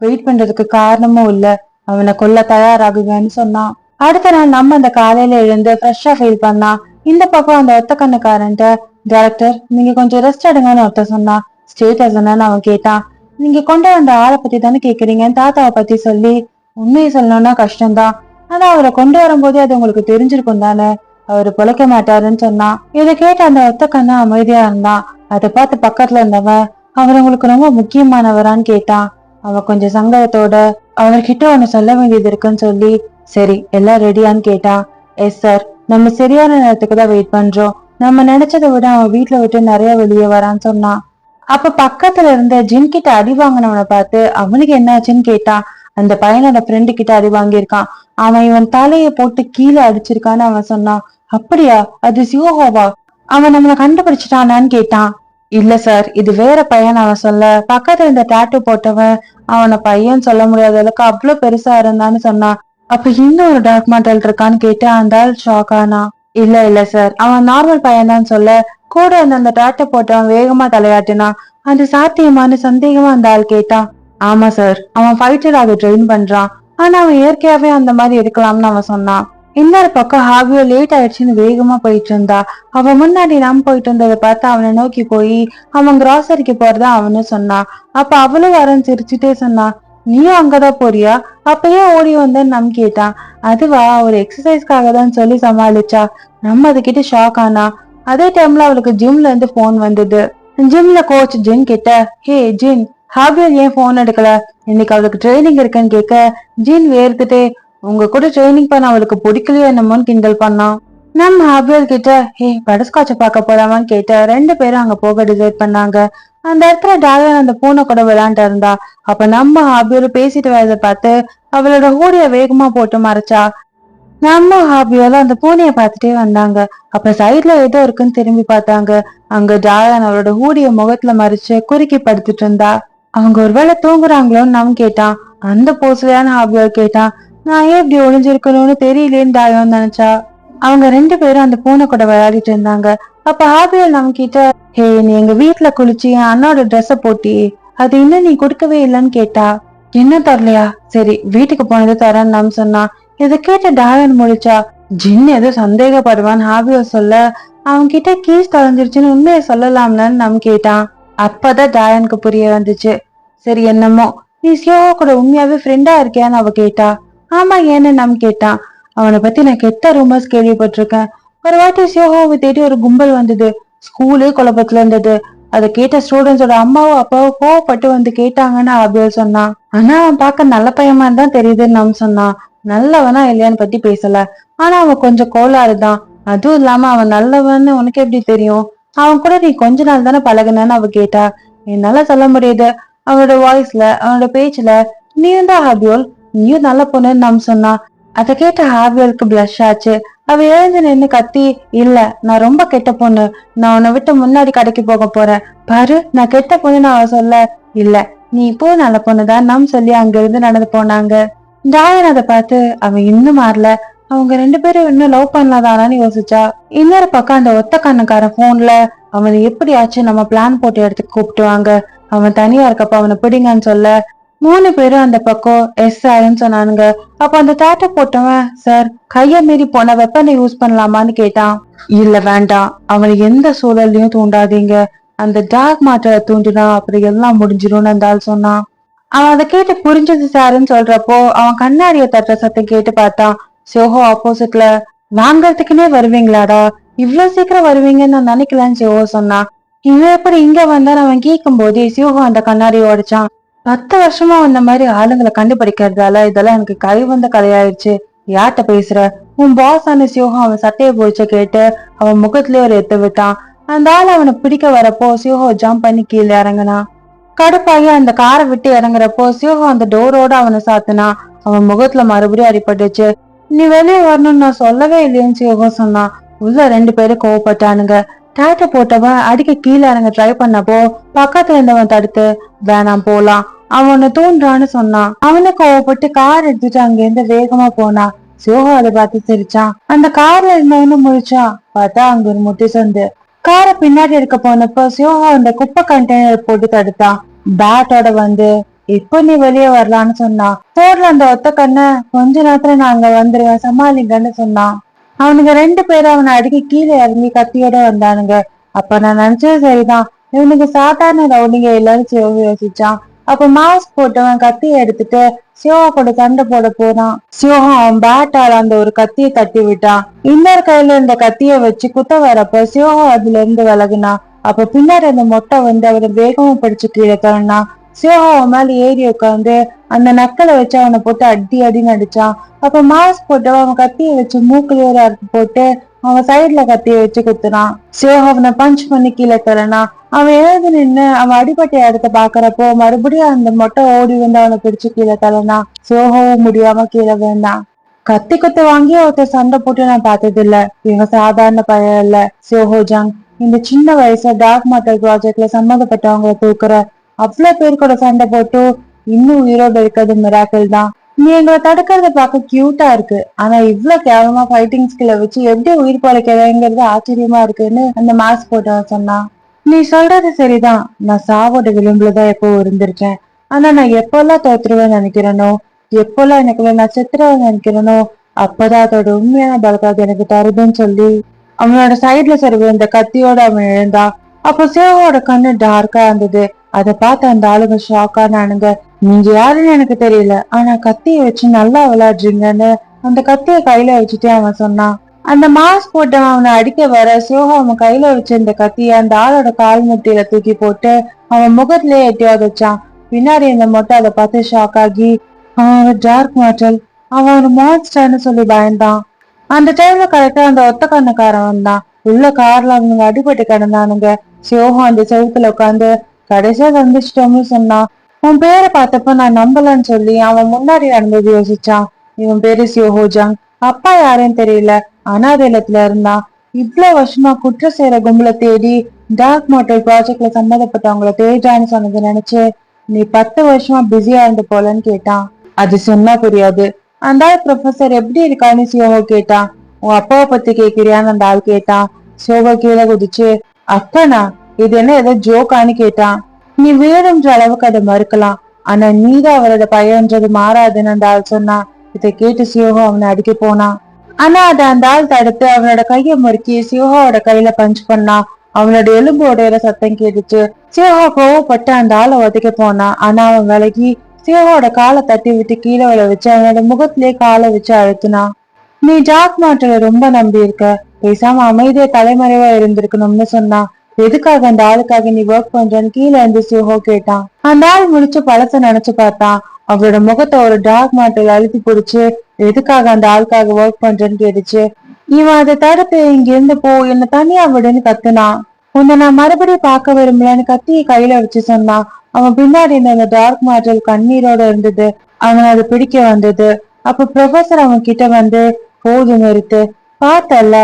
வெயிட் பண்றதுக்கு காரணமும் இல்ல, அவனை கொல்ல தயாராகுங்கன்னு சொன்னான். அடுத்த நாள் நம்ம அந்த காலையில எழுந்து ஃப்ரெஷ்ஷா ஃபீல் பண்ணா. இந்த பக்கம் அந்த ஒத்த கண்ணுக்காரன்ட்ட, டைரக்டர் நீங்க கொஞ்சம் ரெஸ்ட் எடுங்கன்னு ஒருத்த சொன்னா. ஸ்டேட்டஸ் என்னன்னு அவன் கேட்டான். நீங்க கொண்டு வந்த ஆளை பத்தி தானே கேக்குறீங்கன்னு தாத்தாவை பத்தி சொல்லி, உண்மையை சொல்லணும்னா கஷ்டம்தான், ஆனா அவரை கொண்டு வரும்போதே அது உங்களுக்கு தெரிஞ்சிருக்கும் தானே, அவரு பொழைக்க மாட்டாருன்னு சொன்னான். இதை கேட்ட அந்த ஒத்த கண்ணா அமைதியா இருந்தான். அதை பார்த்து பக்கத்துல இருந்தவன், அவர் உங்களுக்கு ரொம்ப முக்கியமானவரான்னு கேட்டான். அவன் கொஞ்சம் சங்கடத்தோட அவர்கிட்ட ஒண்ணு சொல்ல வேண்டியது இருக்குன்னு சொல்லி, சரி எல்லாம் ரெடியான்னு கேட்டான். எஸ் சார், நம்ம சரியான நேரத்துக்கு தான் வெயிட் பண்றோம், நம்ம நினைச்சதை விட அவன் வீட்டுல விட்டு நிறைய வெளியே வரான்னு சொன்னான். அப்ப பக்கத்துல இருந்த ஜின் கிட்ட அடி வாங்கினவனை பார்த்து அவனுக்கு என்னாச்சுன்னு கேட்டான். அந்த பையனோட ஃப்ரெண்டு கிட்ட அடி வாங்கியிருக்கான், அவன் இவன் தலையை போட்டு கீழே அடிச்சிருக்கான்னு அவன் சொன்னான். அப்படியா, அது சியோஹோவா, அவன் நம்மளை கண்டுபிடிச்சிட்டானான்னு கேட்டான். இல்ல சார், இது வேற பையன் அவன் சொல்ல. பக்கத்துல இந்த டாட்டூ போட்டவன் அவனை பையன் சொல்ல முடியாத அளவுக்கு அவ்வளவு பெருசா இருந்தான்னு சொன்னான். அப்ப இன்னும் ஒரு டார்க் மாடல் இருக்கான்னு கேட்டு அந்த ஆள் ஷாக் ஆனா. இல்ல சார், அவன் நார்மல் பையன் தான் சொல்ல. கூட இருந்த அந்த டாட்டை போட்டவன் வேகமா தலையாட்டினான். அது சாத்தியமான சந்தேகமா அந்த ஆள் கேட்டான். ஆமா சார், அவன் ஃபைட்டர் அதை ட்ரெயின் பண்றான், ஆனா அவன் இயற்கையாவே அந்த மாதிரி இருக்கலாம்னு அவன் சொன்னான். இன்னொரு பக்கம் ஹாபியோ லேட் ஆயிடுச்சுன்னு வேகமா போயிட்டு இருந்தா. அவன் முன்னாடி நாம் போயிட்டு இருந்ததை பார்த்து அவனை நோக்கி போய் அவன் கிராசரிக்கு போறதா அவனு சொன்னான். அப்ப அவளும் வரன்னு சிரிச்சுட்டே சொன்னான். நீயும் அங்கதான் போறியா, அப்பயே ஓடி வந்தேன்னு நம் கேட்டான். அதுவா, ஒரு எக்ஸசைஸ்க்காக தான் சொல்லி சமாளிச்சா. நம்ம அதுக்கிட்ட ஷாக் ஆனா. அதே டைம்ல அவளுக்கு ஜிம்ல இருந்து போன் வந்தது. ஜிம்ல கோச் ஜின் கிட்ட, ஹே ஜின், ஹாபியல் ஏன் போன் எடுக்கல, இன்னைக்கு அவளுக்கு ட்ரைனிங் இருக்குன்னு கேட்க, ஜின் வேர்த்துட்டே, உங்க கூட ட்ரைனிங் பண்ண அவளுக்கு பிடிக்கலையோ என்னமோன்னு கிண்டல் பண்ணான். நம்ம ஹாபியல் கிட்ட, ஹே படஸ்காட்ச பார்க்க போலாமான்னு கேட்ட. ரெண்டு பேரும் அங்க போக டிசைட் பண்ணாங்க. அந்த இடத்துல டாயன் அந்த பூனை கூட விளையாண்டு இருந்தா. அப்ப நம்ம ஹாபியோட பேசிட்டு வரதை பார்த்து அவளோட ஹூடிய வேகமா போட்டு மறைச்சா. நம்ம ஹாபியோல அந்த பூனைய பார்த்துட்டே வந்தாங்க. அப்ப சைட்ல ஏதோ இருக்குன்னு திரும்பி பார்த்தாங்க. அங்க டாயன் அவளோட ஹூடிய முகத்துல மறைச்சு குறுக்கி படுத்துட்டு இருந்தா. அவங்க ஒருவேளை தூங்குறாங்களோன்னு நம்ம கேட்டான். அந்த போஸ்லயான ஹாபியோ கேட்டான். நான் ஏன் இப்படி ஒளிஞ்சிருக்கணும்னு தெரியலேன்னு டாயோன்னு நினைச்சா. அவங்க ரெண்டு பேரும் அந்த பூனை கூட விளையாடிட்டு இருந்தாங்க. அப்ப ஹாபியல் நம்ம கிட்ட, ஹே நீ எங்க வீட்டுல குளிச்சு என் அண்ணோட ட்ரெஸ்ஸ போட்டி, அது இன்னும் நீ கொடுக்கவே இல்லைன்னு கேட்டா. என்ன தரலையா, சரி வீட்டுக்கு போனது தரேன்னு நம்ம சொன்னா. இதை கேட்ட டாயன் முடிச்சா. ஜின் ஏதோ சந்தேகப்படுவான்னு ஹாபியல் சொல்ல, அவங்க கிட்ட கீஸ் தொலைஞ்சிருச்சுன்னு உண்மையை சொல்லலாம்னு நம்ம கேட்டான். அப்பதான் டாயனுக்கு புரிய வந்துச்சு. சரி என்னமோ, நீ சியோவா கூட உண்மையாவே ஃப்ரெண்டா இருக்கியான்னு அவ கேட்டா. ஆமா ஏன்னு நம்ம கேட்டான். அவனை பத்தி நான் கெட்ட ரூமர்ஸ் கேள்விப்பட்டிருக்கேன். ஒரு வாட்டி சியோஹாவை தேடி ஒரு கும்பல் வந்தது, ஸ்கூலே குழப்பத்துல இருந்தது. அதை கேட்ட ஸ்டூடெண்ட்ஸோட அம்மாவும் அப்பாவும் கோவப்பட்டு வந்து கேட்டாங்கன்னு அபியல் சொன்னான். ஆனா அவன் பார்க்க நல்ல பையமா தான் தெரியுதுன்னு நம்ம சொன்னான். நல்லவனா இல்லையான்னு பத்தி பேசல, ஆனா அவன் கொஞ்சம் கோளாறுதான். அதுவும் இல்லாம அவன் நல்லவன்னு உனக்கு எப்படி தெரியும், அவன் கூட நீ கொஞ்ச நாள் தானே பழகுனன்னு அவ கேட்டா. என்னால சொல்ல முடியுது, அவனோட வாய்ஸ்ல அவனோட பேச்சுல. நீயும் தான் ஹாபியோல், நீயும் நல்ல பொண்ணுன்னு நம்ம சொன்னான். அதை கேட்ட ஹாபியோலுக்கு பிளஷ் ஆச்சு. அவ எழுந்து நின்னு கத்தி, இல்ல நான் ரொம்ப கெட்ட பொண்ணு, நான் உன்னை விட்டு முன்னாடி கடைக்கு போக போறேன், பாரு நான் கெட்ட பொண்ணுன்னு அவ சொல்ல. இல்ல நீ இப்போ நல்ல பொண்ணுதான் நம் சொல்லி அங்க இருந்து நடந்து போனாங்க. டாயன் அதை பார்த்து அவன் இன்னும் மாறல, அவங்க ரெண்டு பேரும் இன்னும் லவ் பண்ணலாதானு யோசிச்சா. இன்னொரு பக்கம் அந்த ஒத்த கண்ணுக்காரன் போன்ல, அவனை எப்படியாச்சும் நம்ம பிளான் போட்டு இடத்துக்கு கூப்பிட்டுவாங்க, அவன் தனியா இருக்கப்ப அவனை பிடிங்கன்னு சொல்ல. மூணு பேரும் அந்த பக்கம் எஸ் ஆயின்னு சொன்னானுங்க. அப்ப அந்த டாட்டா போட்டவன், சார் கைய மீறி போன வெப்பனை யூஸ் பண்ணலாமான்னு கேட்டான். இல்ல வேண்டாம், அவனை எந்த சூழல்லையும் தூண்டாதீங்க, அந்த டார்க் மாட்டரை தூண்டினா அப்புறம் எல்லாம் முடிஞ்சிரும்னு அந்த ஆள் சொன்னான். அவன் அதை கேட்டு புரிஞ்சது சாருன்னு சொல்றப்போ அவன் கண்ணாடிய தட்டுற சத்தம் கேட்டு பார்த்தான். சியோஹோ ஆப்போசிட்ல. வாங்கறதுக்குன்னே வருவீங்களாடா, இவ்வளவு சீக்கிரம் வருவீங்கன்னு நான் நினைக்கலன்னு சியோஹோ சொன்னான். இவன் எப்படி இங்க வந்தான் அவன் கேட்கும் போதே சியோஹோ அந்த கண்ணாடியை உடைச்சான். 10 வருஷமா அந்த மாதிரி ஆளுங்களை கண்டுபிடிக்கிறதால இதெல்லாம் எனக்கு கை வந்த கதையாயிடுச்சு. யார்கிட்ட பேசுற? உன் பாஸ் ஆன சியோகம் அவன் சட்டையை போயிச்ச கேட்டு அவன் முகத்திலே ஒரு எத்து விட்டான். அந்த ஆள் அவனை பிடிக்க வரப்போ சியோகோ ஜம்ப் பண்ணி கீழே இறங்கினான். கடுப்பாகி அந்த காரை விட்டு இறங்குறப்போ சியோகம் அந்த டோரோட அவனை சாத்தினா. அவன் முகத்துல மறுபடியும் அடிபட்டுச்சு. நீ வெளியே வரணும்னு நான் சொல்லவே இல்லையேன்னு சியோகம் சொன்னான். உள்ள 2 பேரும் கோவப்பட்டானுங்க. டேட்ட போட்டவன் அடிக்க கீழே இறங்க ட்ரை பண்ணப்போ பக்கத்துல இருந்தவன் தடுத்து வேணாம் போலாம் அவனை தூண்டுறான்னு சொன்னான். அவனை கோவப்பட்டு கார் எடுத்துட்டு அங்கிருந்து வேகமா போனான். சியோகோ அதை பார்த்து சிரிச்சான். அந்த கார்ல இருந்தவனு முழிச்சான். பார்த்தா அங்க ஒரு முட்டி சந்து. காரை பின்னாடி எடுக்க போனப்போ சியோகோ அந்த குப்பை கண்டெய்னர் போட்டு தடுத்தான். பேட்டோட வந்து இப்ப நீ வெளியே வரலான்னு சொன்னான். போர்ல அந்த ஒத்த கண்ண கொஞ்ச நேரத்துல நான் அங்க வந்துருவேன் சமாளிங்கன்னு சொன்னான். அவனுங்க 2 பேரும் அவனை அடிக்க கீழே இறங்கி கத்தியோட வந்தானுங்க. அப்ப நான் நினைச்சது சரிதான், இவனுக்கு சாதாரண ரவுடிங்க எல்லாரும் சிவா யோசிச்சான். அப்ப மாஸ்க் போட்டவன் கத்தியை எடுத்துட்டு சிவா கூட சண்டை போட போனான். சிவா அவன் பேட்டால அந்த ஒரு கத்தியை தட்டி விட்டான். இன்னொரு கையில இருந்த கத்திய வச்சு குத்த வரப்ப சிவா அதுல இருந்து விலகுனான். அப்ப பின்னாடி அந்த மொட்டை வந்து அவரை வேகமா பிடிச்சு கீழே தள்ளினான். சிவா அவன் மேல ஏறி உட்காந்து அந்த நக்கலை வச்சு அவனை போட்டு அடி அடின்னு அடிச்சான். அப்ப மாஸ்க் போட்டு அவன் கத்திய வச்சு மூக்குல ஒரு அறுத்து போட்டு அவன் சைட்ல கத்திய வச்சு குத்துனான். சிவா அவனை பஞ்ச் பண்ணி கீழே தரனான். அவன் எழுந்து நின்னு அவன் அடிப்பட்ட இடத்த பாக்குறப்போ மறுபடியும் அந்த மொட்டை ஓடி வந்து அவனை பிடிச்சு கீழே தரனான். சிவகவும் முடியாம கீழே வேண்டான். கத்தி குத்து வாங்கி ஒருத்தர் சண்டை போட்டு நான் பார்த்தது இல்ல. இவன் சாதாரண பையன் இல்ல. சியோஹோஜாங் இந்த சின்ன வயசுல டார்க் மாட்டர் ப்ராஜெக்ட்ல சம்மந்தப்பட்டவங்களை தூக்குற அவ்வளவு பேர் கூட சண்டை போட்டு இன்னும் உயிரோடு இருக்கிறது மிராக்கிள் தான். நீ எங்களை தடுக்கிறத பார்க்க கியூட்டா இருக்கு, ஆனா இவ்வளவு கேவலமா ஃபைட்டிங் ஸ்கில்ல வச்சு எப்படி உயிர் பழைக்கிறதுங்கிறது ஆச்சரியமா இருக்குன்னு அந்த மாஸ்க் போட்டவன் சொன்னான். நீ சொல்றது சரிதான், நான் சாவோட விளிம்புலதான் எப்போ இருந்திருக்கேன். ஆனா நான் எப்பெல்லாம் தோத்துருவேன்னு நினைக்கிறேனோ, எப்பெல்லாம் எனக்கு நான் செத்துருவேன்னு நினைக்கிறேனோ அப்பதான் அதோட உண்மையான பலக்காக எனக்கு தருதுன்னு சொல்லி அவனோட சைட்ல சருவு இந்த கத்தியோட அவன் எழுந்தான். அப்போ சிவாவோட கண்ணு டார்க்கா இருந்தது. அதை பார்த்து அந்த ஆளுங்க ஷாக்கானானுங்க. நீங்க யாருன்னு எனக்கு தெரியல, ஆனா கத்திய வச்சு நல்லா விளையாடுறீங்கன்னு அந்த கத்திய கையில வச்சுட்டு அவன் சொன்னான். அந்த மாஸ்க் போட்டவன் அவனை அடிக்க வர சிவா அவன் கையில வச்சு இந்த கத்திய அந்த ஆளோட கால் முட்டியில தூக்கி போட்டு அவன் முகத்திலேயே எட்டி வச்சான். பின்னாடி இந்த மொட்டை அதை பார்த்து ஷாக் ஆகி அவன் டார்க் மாற்றல், அவன் ஒரு மான்ஸ்டர்னு சொல்லி பயந்தான். அந்த டைம்ல கரெக்டா அந்த ஒத்த கண்ணுக்காரன் வந்தான். உள்ள கார்ல அவனுங்க அடிபட்டு கிடந்தானுங்க. சிவகம் அந்த செவுத்துல உட்காந்து கடைசியா சந்திச்சிட்டோம்னு சொன்னான். உன் பேரை பார்த்தப்ப நான் நம்பலன்னு சொல்லி அவன் முன்னாடி நடந்தது யோசிச்சான். இவன் பேரு சியோஹோஜாங். அப்பா யாருன்னு தெரியல, அனாதைலத்துல இருந்தான். இவ்வளவு வருஷமா குற்ற செய்யற கும்பல தேடி டார்க் மாட்டர் ப்ராஜெக்ட்ல சம்மந்தப்பட்டவங்களை தேடான்னு சொன்னது நினைச்சு நீ 10 வருஷமா பிஸியா இருந்து போலன்னு கேட்டான். அது சொன்னா புரியாது. அந்த ஆள் ப்ரொஃபசர் எப்படி இருக்கான்னு சியோகோ கேட்டான். உன் அப்பாவை பத்தி கேட்கிறியான்னு அந்த ஆள் கேட்டான். சியோகோ கீழே குதிச்சு அக்கனா இது என்ன ஏதோ ஜோக்கான்னு கேட்டான். நீ வேணுன்ற அளவுக்கு அதை மறுக்கலாம், ஆனா நீதான் அவரோட பையன்றது மாறாதுன்னு அந்த ஆள் சொன்னான். இதை கேட்டு சியோகோ அவனை அடிக்க போனான். ஆனா அதை அந்த ஆள் தடுத்து அவனோட கையை முறுக்கி சியோகோட கையில பஞ்ச் பண்ணான். அவனோட எலும்பு உடையிற சத்தம் கேட்டுச்சு. சியோகோ கோவப்பட்டு அந்த ஆளை உதைக்க போனான். ஆனா அவன் விலகி சியோகோட காலை தட்டி விட்டு கீழே விழ வச்சு அவனோட முகத்திலேயே காலை வச்சு அழுத்தினான். நீ டார்க் மாட்டரை ரொம்ப நம்பி இருக்க, பேசாம அமைதியா தலைமறைவா இருந்திருக்கணும்னு சொன்னான். எதுக்காக அந்த ஆளுக்காக நீ ஒர்க் பண்றன்னு கீழே இருந்து சியோகோ கேட்டான். அந்த ஆள் முடிச்சு பழச நினைச்சு பார்த்தான். அவரோட முகத்தை ஒரு டார்க் மாட்டர் அழுத்தி பிடிச்சு எதுக்காக அந்த ஆளுக்காக ஒர்க் பண்றேன்னு கேட்டுச்சு. இவன் அதை தடுத்து இங்க இருந்து போ, என்ன தனியா விடுன்னு கத்துனான். உன்னை நான் மறுபடியும் பார்க்க விரும்பலன்னு கத்தியை கையில வச்சு சொன்னான். அவன் பின்னாடி இருந்த அந்த டார்க் மாட்டர் கண்ணீரோட இருந்தது. அவன் அதை பிடிக்க வந்தது. அப்ப ப்ரொஃபசர் அவன் கிட்ட வந்து போது நிறுத்து, பார்த்தல்ல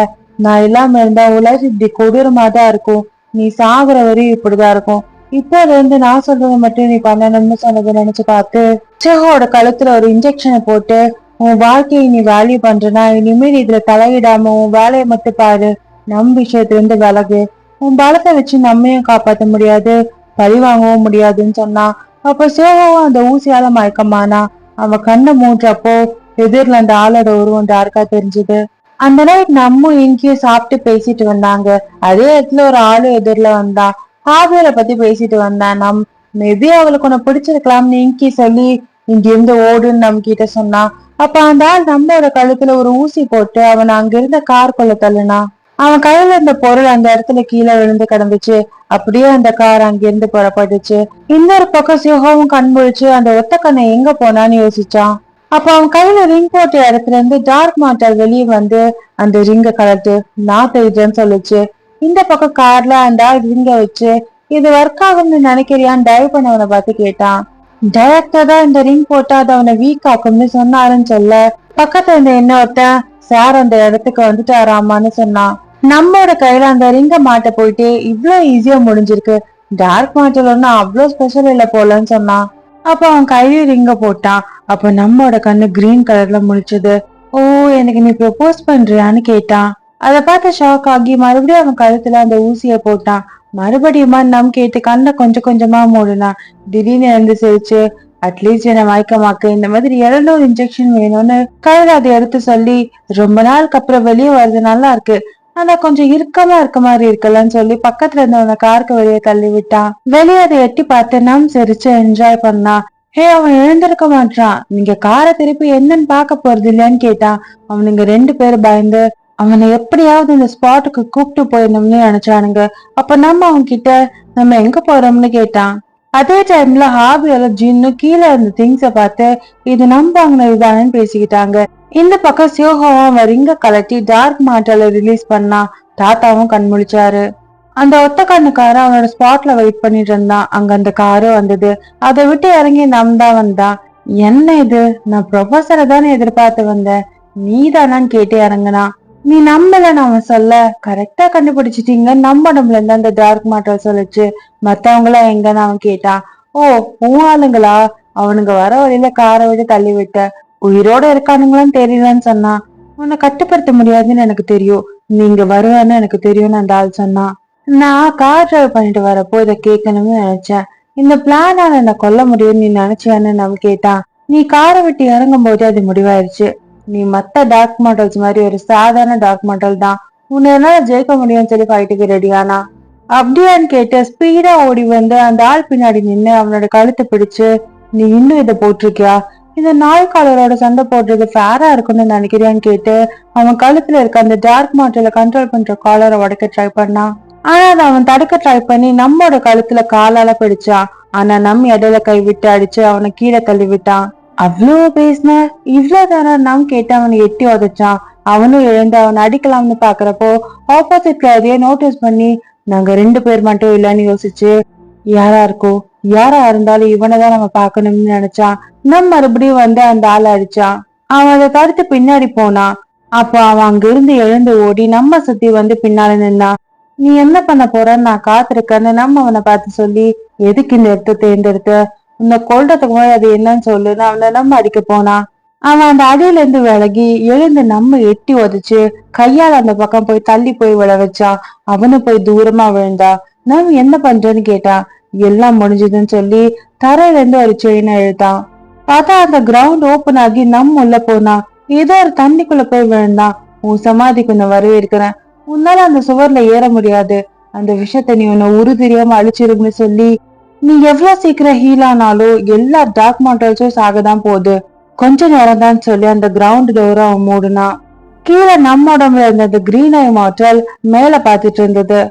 நான் இல்லாம இருந்தா உலகம் இப்படி கொடூரமா தான் இருக்கும், நீ சாகுற வரையும் இப்படிதான் இருக்கும், இப்போது இருந்து நான் சொல்றதை மட்டும் நீ பண்ணணும்னு சொன்னதை நினைச்சு பார்த்து சியோகோட கழுத்துல ஒரு இன்ஜெக்ஷனை போட்டு உன் வாழ்க்கையை நீ வேல்யூ பண்றனா இனிமேல் இதுல தலையிடாம உன் வேலையை மட்டும் பாரு, நம் விஷயத்துல இருந்து விலகு, உன் பலத்தை வச்சு நம்மையும் காப்பாற்ற முடியாது பழி வாங்கவும் முடியாதுன்னு சொன்னான். அப்ப சியோகாவும் அந்த ஊசியால மயக்கமானா. அவன் கண்ணை மூன்றப்போ எதிரில அந்த ஆளோட உருவம் டார்க்கா தெரிஞ்சுது. அந்த நைட் நம்மும் இங்கேயும் சாப்பிட்டு பேசிட்டு வந்தாங்க. அதே இடத்துல ஒரு ஆளு எதிரில வந்தா. ஹாபியரை பத்தி பேசிட்டு வந்தான். மேபி அவளுக்கு உன்னை பிடிச்சிருக்கலாம்னு இங்கி சொல்லி இங்க இருந்து ஓடுன்னு நம்ம கிட்ட சொன்னான். அப்ப அந்த ஆள் நம்மளோட கழுத்துல ஒரு ஊசி போட்டு அவனை அங்கிருந்த கார்க்குள்ள தள்ளுனா. அவன் கையில இருந்த பொருள் அந்த இடத்துல கீழே விழுந்து கிடந்துச்சு. அப்படியே அந்த கார் அங்கிருந்து புறப்பட்டுச்சு. இன்னொரு பக்கம் சிவகாவும் கண் முழிச்சு அந்த ஒத்த கண்ணை எங்க போனான்னு யோசிச்சான். அப்ப அவன் கையில ரிங் போட்ட இடத்துல இருந்து டார்க் மாட்டர் வெளியே வந்து அந்த ரிங்க கலட்டு நான் தெரியுதுன்னு சொல்லுச்சு. இந்த பக்கம் கார்ல அந்த ரிங்க வச்சு இது ஒர்க் ஆகும்னு நினைக்கிறியான்னு டைவ் பண்ணவனை பார்த்து கேட்டான். டைரக்டா தான் இந்த ரிங் போட்டா அது அவனை வீக் ஆக்கும்னு சொன்னாருன்னு சொல்ல பக்கத்துல இருந்த இன்னொருத்தன் சார் அந்த இடத்துக்கு வந்துட்டாராமான்னு சொன்னான். நம்மளோட கையில அந்த ரிங்க மாட்ட போயிட்டு இவ்வளவு ஈஸியா முடிஞ்சிருக்கு. டார்க் மாட்டல் ஒண்ணு அவ்வளவு ஸ்பெஷல் இல்ல போலன்னு சொன்னான். அப்ப அவன் கையில ரிங்க போட்டான். அப்ப நம்மோட கண்ணு கிரீன் கலர்ல முடிச்சது. ஓ, எனக்கு நீ ப்ரொபோஸ் பண்றியான்னு கேட்டான். அத பார்த்து ஷாக் ஆகி மறுபடியும் அவன் கழுத்துல அந்த ஊசிய போட்டான். மறுபடியுமா நம் கேட்டு கண்ணை கொஞ்சம் கொஞ்சமா மூடினான். திடீர்னு இருந்து சிரிச்சு, அட்லீஸ்ட் என்ன மயக்கமாக்கு, இந்த மாதிரி 200 இன்ஜெக்ஷன் வேணும்னு கையில அதை எடுத்து சொல்லி, ரொம்ப நாளுக்கு அப்புறம் வெளியே வருது நல்லா இருக்கு, ஆனா கொஞ்சம் இறுக்கமா இருக்க மாதிரி இருக்கலன்னு சொல்லி பக்கத்துல இருந்தவன காருக்கு வெளியே தள்ளி விட்டான். வெளியே அதை எட்டி பார்த்து நம் சிரிச்சு என்ஜாய் பண்ணா. ஹே, அவன் எழுந்திருக்க மாட்டான். நீங்க காரை திருப்பி என்னன்னு பாக்க போறது இல்லையான்னு கேட்டான். அவனுங்க 2 பேரும் பயந்து அவனை எப்படியாவது இந்த ஸ்பாட்டுக்கு கூப்பிட்டு போயிடணும்னு நினைச்சானுங்க. அப்ப நம்ம அவன் கிட்ட நம்ம எங்க போறோம்னு கேட்டான். அதே டைம்ல ஹாபியோட ஜின்னு கீழே இருந்த திங்ஸ பார்த்து இது நம்ம வாங்கினதுதானு பேசிக்கிட்டாங்க. இந்த பக்கம் சிவகாவும் அவன் ரிங்க கலட்டி டார்க் மாட்டல ரிலீஸ் பண்ணா. தாத்தாவும் கண்முழிச்சாரு. அந்த ஒத்த கண்ணுக்கார அவனோட ஸ்பாட்ல வெயிட் பண்ணிட்டு இருந்தான். அங்க அந்த காரு வந்தது. அதை விட்டு இறங்கி நம் தான் வந்தான். என்ன இது, நான் ப்ரொஃபஸரை தானே எதிர்பார்த்து வந்தேன், நீ தானான்னு கேட்டு இறங்குனா. நீ நம்பலன்னு அவன் சொல்ல, கரெக்டா கண்டுபிடிச்சிட்டீங்க, நம்ம உடம்புல இருந்து அந்த டார்க் மாட்டல் சொல்லுச்சு. மத்தவங்களா எங்கன்னு அவன் கேட்டான். ஓ, உன் ஆளுங்களா? அவனுங்க வர வழியில காரை விட்டு தள்ளி விட்ட, உயிரோட இருக்கானுங்களான்னு தெரியலன்னு சொன்னான். உன்னை கட்டுப்படுத்த முடியாதுன்னு எனக்கு தெரியும், நீங்க வருவேன்னு எனக்கு தெரியும்னு அந்த ஆள் சொன்னான். நான் கார் டிரைவ் பண்ணிட்டு வரப்போ இதை கேட்கணும்னு நினைச்சேன். இந்த பிளானால என்ன கொல்ல முடியும்னு நீ நினைச்சியான்னு நம்ம கேட்டான். நீ காரை விட்டு இறங்கும் போது அது முடிவாயிருச்சு. நீ மத்த டார்க் மாடல்ஸ் மாதிரி ஒரு சாதாரண டார்க் மாடல் தான், உன்னால ஜெயிக்க முடியும்னு சொல்லி ஃபைட்டுக்கு ரெடியானா. அப்படியான்னு கேட்டு ஸ்பீடா ஓடி வந்து அந்த ஆள் பின்னாடி நின்னு அவனோட கழுத்தை பிடிச்சு, நீ இன்னும் இதை போட்டிருக்கியா, இந்த நாய்க்காலரோட சண்டை போடுறது ஃபேரா இருக்குன்னு நினைக்கிறியான்னு கேட்டு அவன் கழுத்துல இருக்க அந்த டார்க் மாடலை கண்ட்ரோல் பண்ற காலரை உடைக்க ட்ரை பண்ணான். ஆனா அதை அவன் தடுக்க ட்ரை பண்ணி நம்மோட கழுத்துல காலால பிடிச்சான். ஆனா நம் இடையில கை விட்டு அடிச்சு அவனை கீழே தள்ளி விட்டான். அவ்வளவு பேசின, இவ்வளவுதானா நம் கேட்டு அவனை எட்டி உதைச்சான். அவனும் எழுந்து அவனை அடிக்கலாம்னு பாக்குறப்போ ஆப்போசிட்ல அதையே நோட்டீஸ் பண்ணி, நாங்க 2 பேர் மட்டும் இல்லைன்னு யோசிச்சு, யாரா இருக்கோ, யாரா இருந்தாலும் இவனைதான் நம்ம பாக்கணும்னு நினைச்சான். நம் மறுபடியும் வந்து அந்த ஆளை அடிச்சான். அவன் அதை தடுத்து பின்னாடி போனான். அப்போ அவன் அங்க இருந்து எழுந்து ஓடி நம்ம சுத்தி வந்து பின்னால நின்னான். நீ என்ன பண்ண போறன்னு நான் காத்திருக்கேன்னு நம்ம அவனை பார்த்து சொல்லி, எதுக்கு இந்த இடத்த தேர்ந்தெடுத்த, உன்னை கொல்றதுக்கு முன்னாடி அது என்னன்னு சொல்லுன்னு அவனை நம்ம அடிக்க போனான். அவன் அந்த அடியில இருந்து விலகி எழுந்து நம்ம எட்டி உதச்சு கையால் அந்த பக்கம் போய் தள்ளி போய் விழ வச்சான். அவனு போய் தூரமா விழுந்தா. நம்ம என்ன பண்றேன்னு கேட்டான். எல்லாம் முடிஞ்சதுன்னு சொல்லி தரையில இருந்து ஒரு செயினை இழுத்தான். பார்த்தா அந்த கிரவுண்ட் ஓபன் ஆகி நம்ம உள்ள போனா. ஏதோ ஒரு தண்ணிக்குள்ள போய் விழுந்தான். உன் சமாதிக்கு உன்னை வரவேற்கிறேன், உன்னால அந்த சுவர்ல ஏற முடியாது, அந்த விஷயத்த நீ உன்னை உறுதியாம அழிச்சிருன்னு சொல்லி, நீ எவ்வளவு சீக்கிரம் ஹீல் ஆனாலும் எல்லா டார்க் மாட்டல்ஸும் சாகதான் போகுது, கொஞ்ச நேரம் தான் சொல்லி அந்த கிரவுண்ட் டோரை அவன் மூடுனான். கீழே நம்ம உடம்புல இருந்த அந்த கிரீன் ஐ மாட்டல் மேல பாத்துட்டு இருந்தது.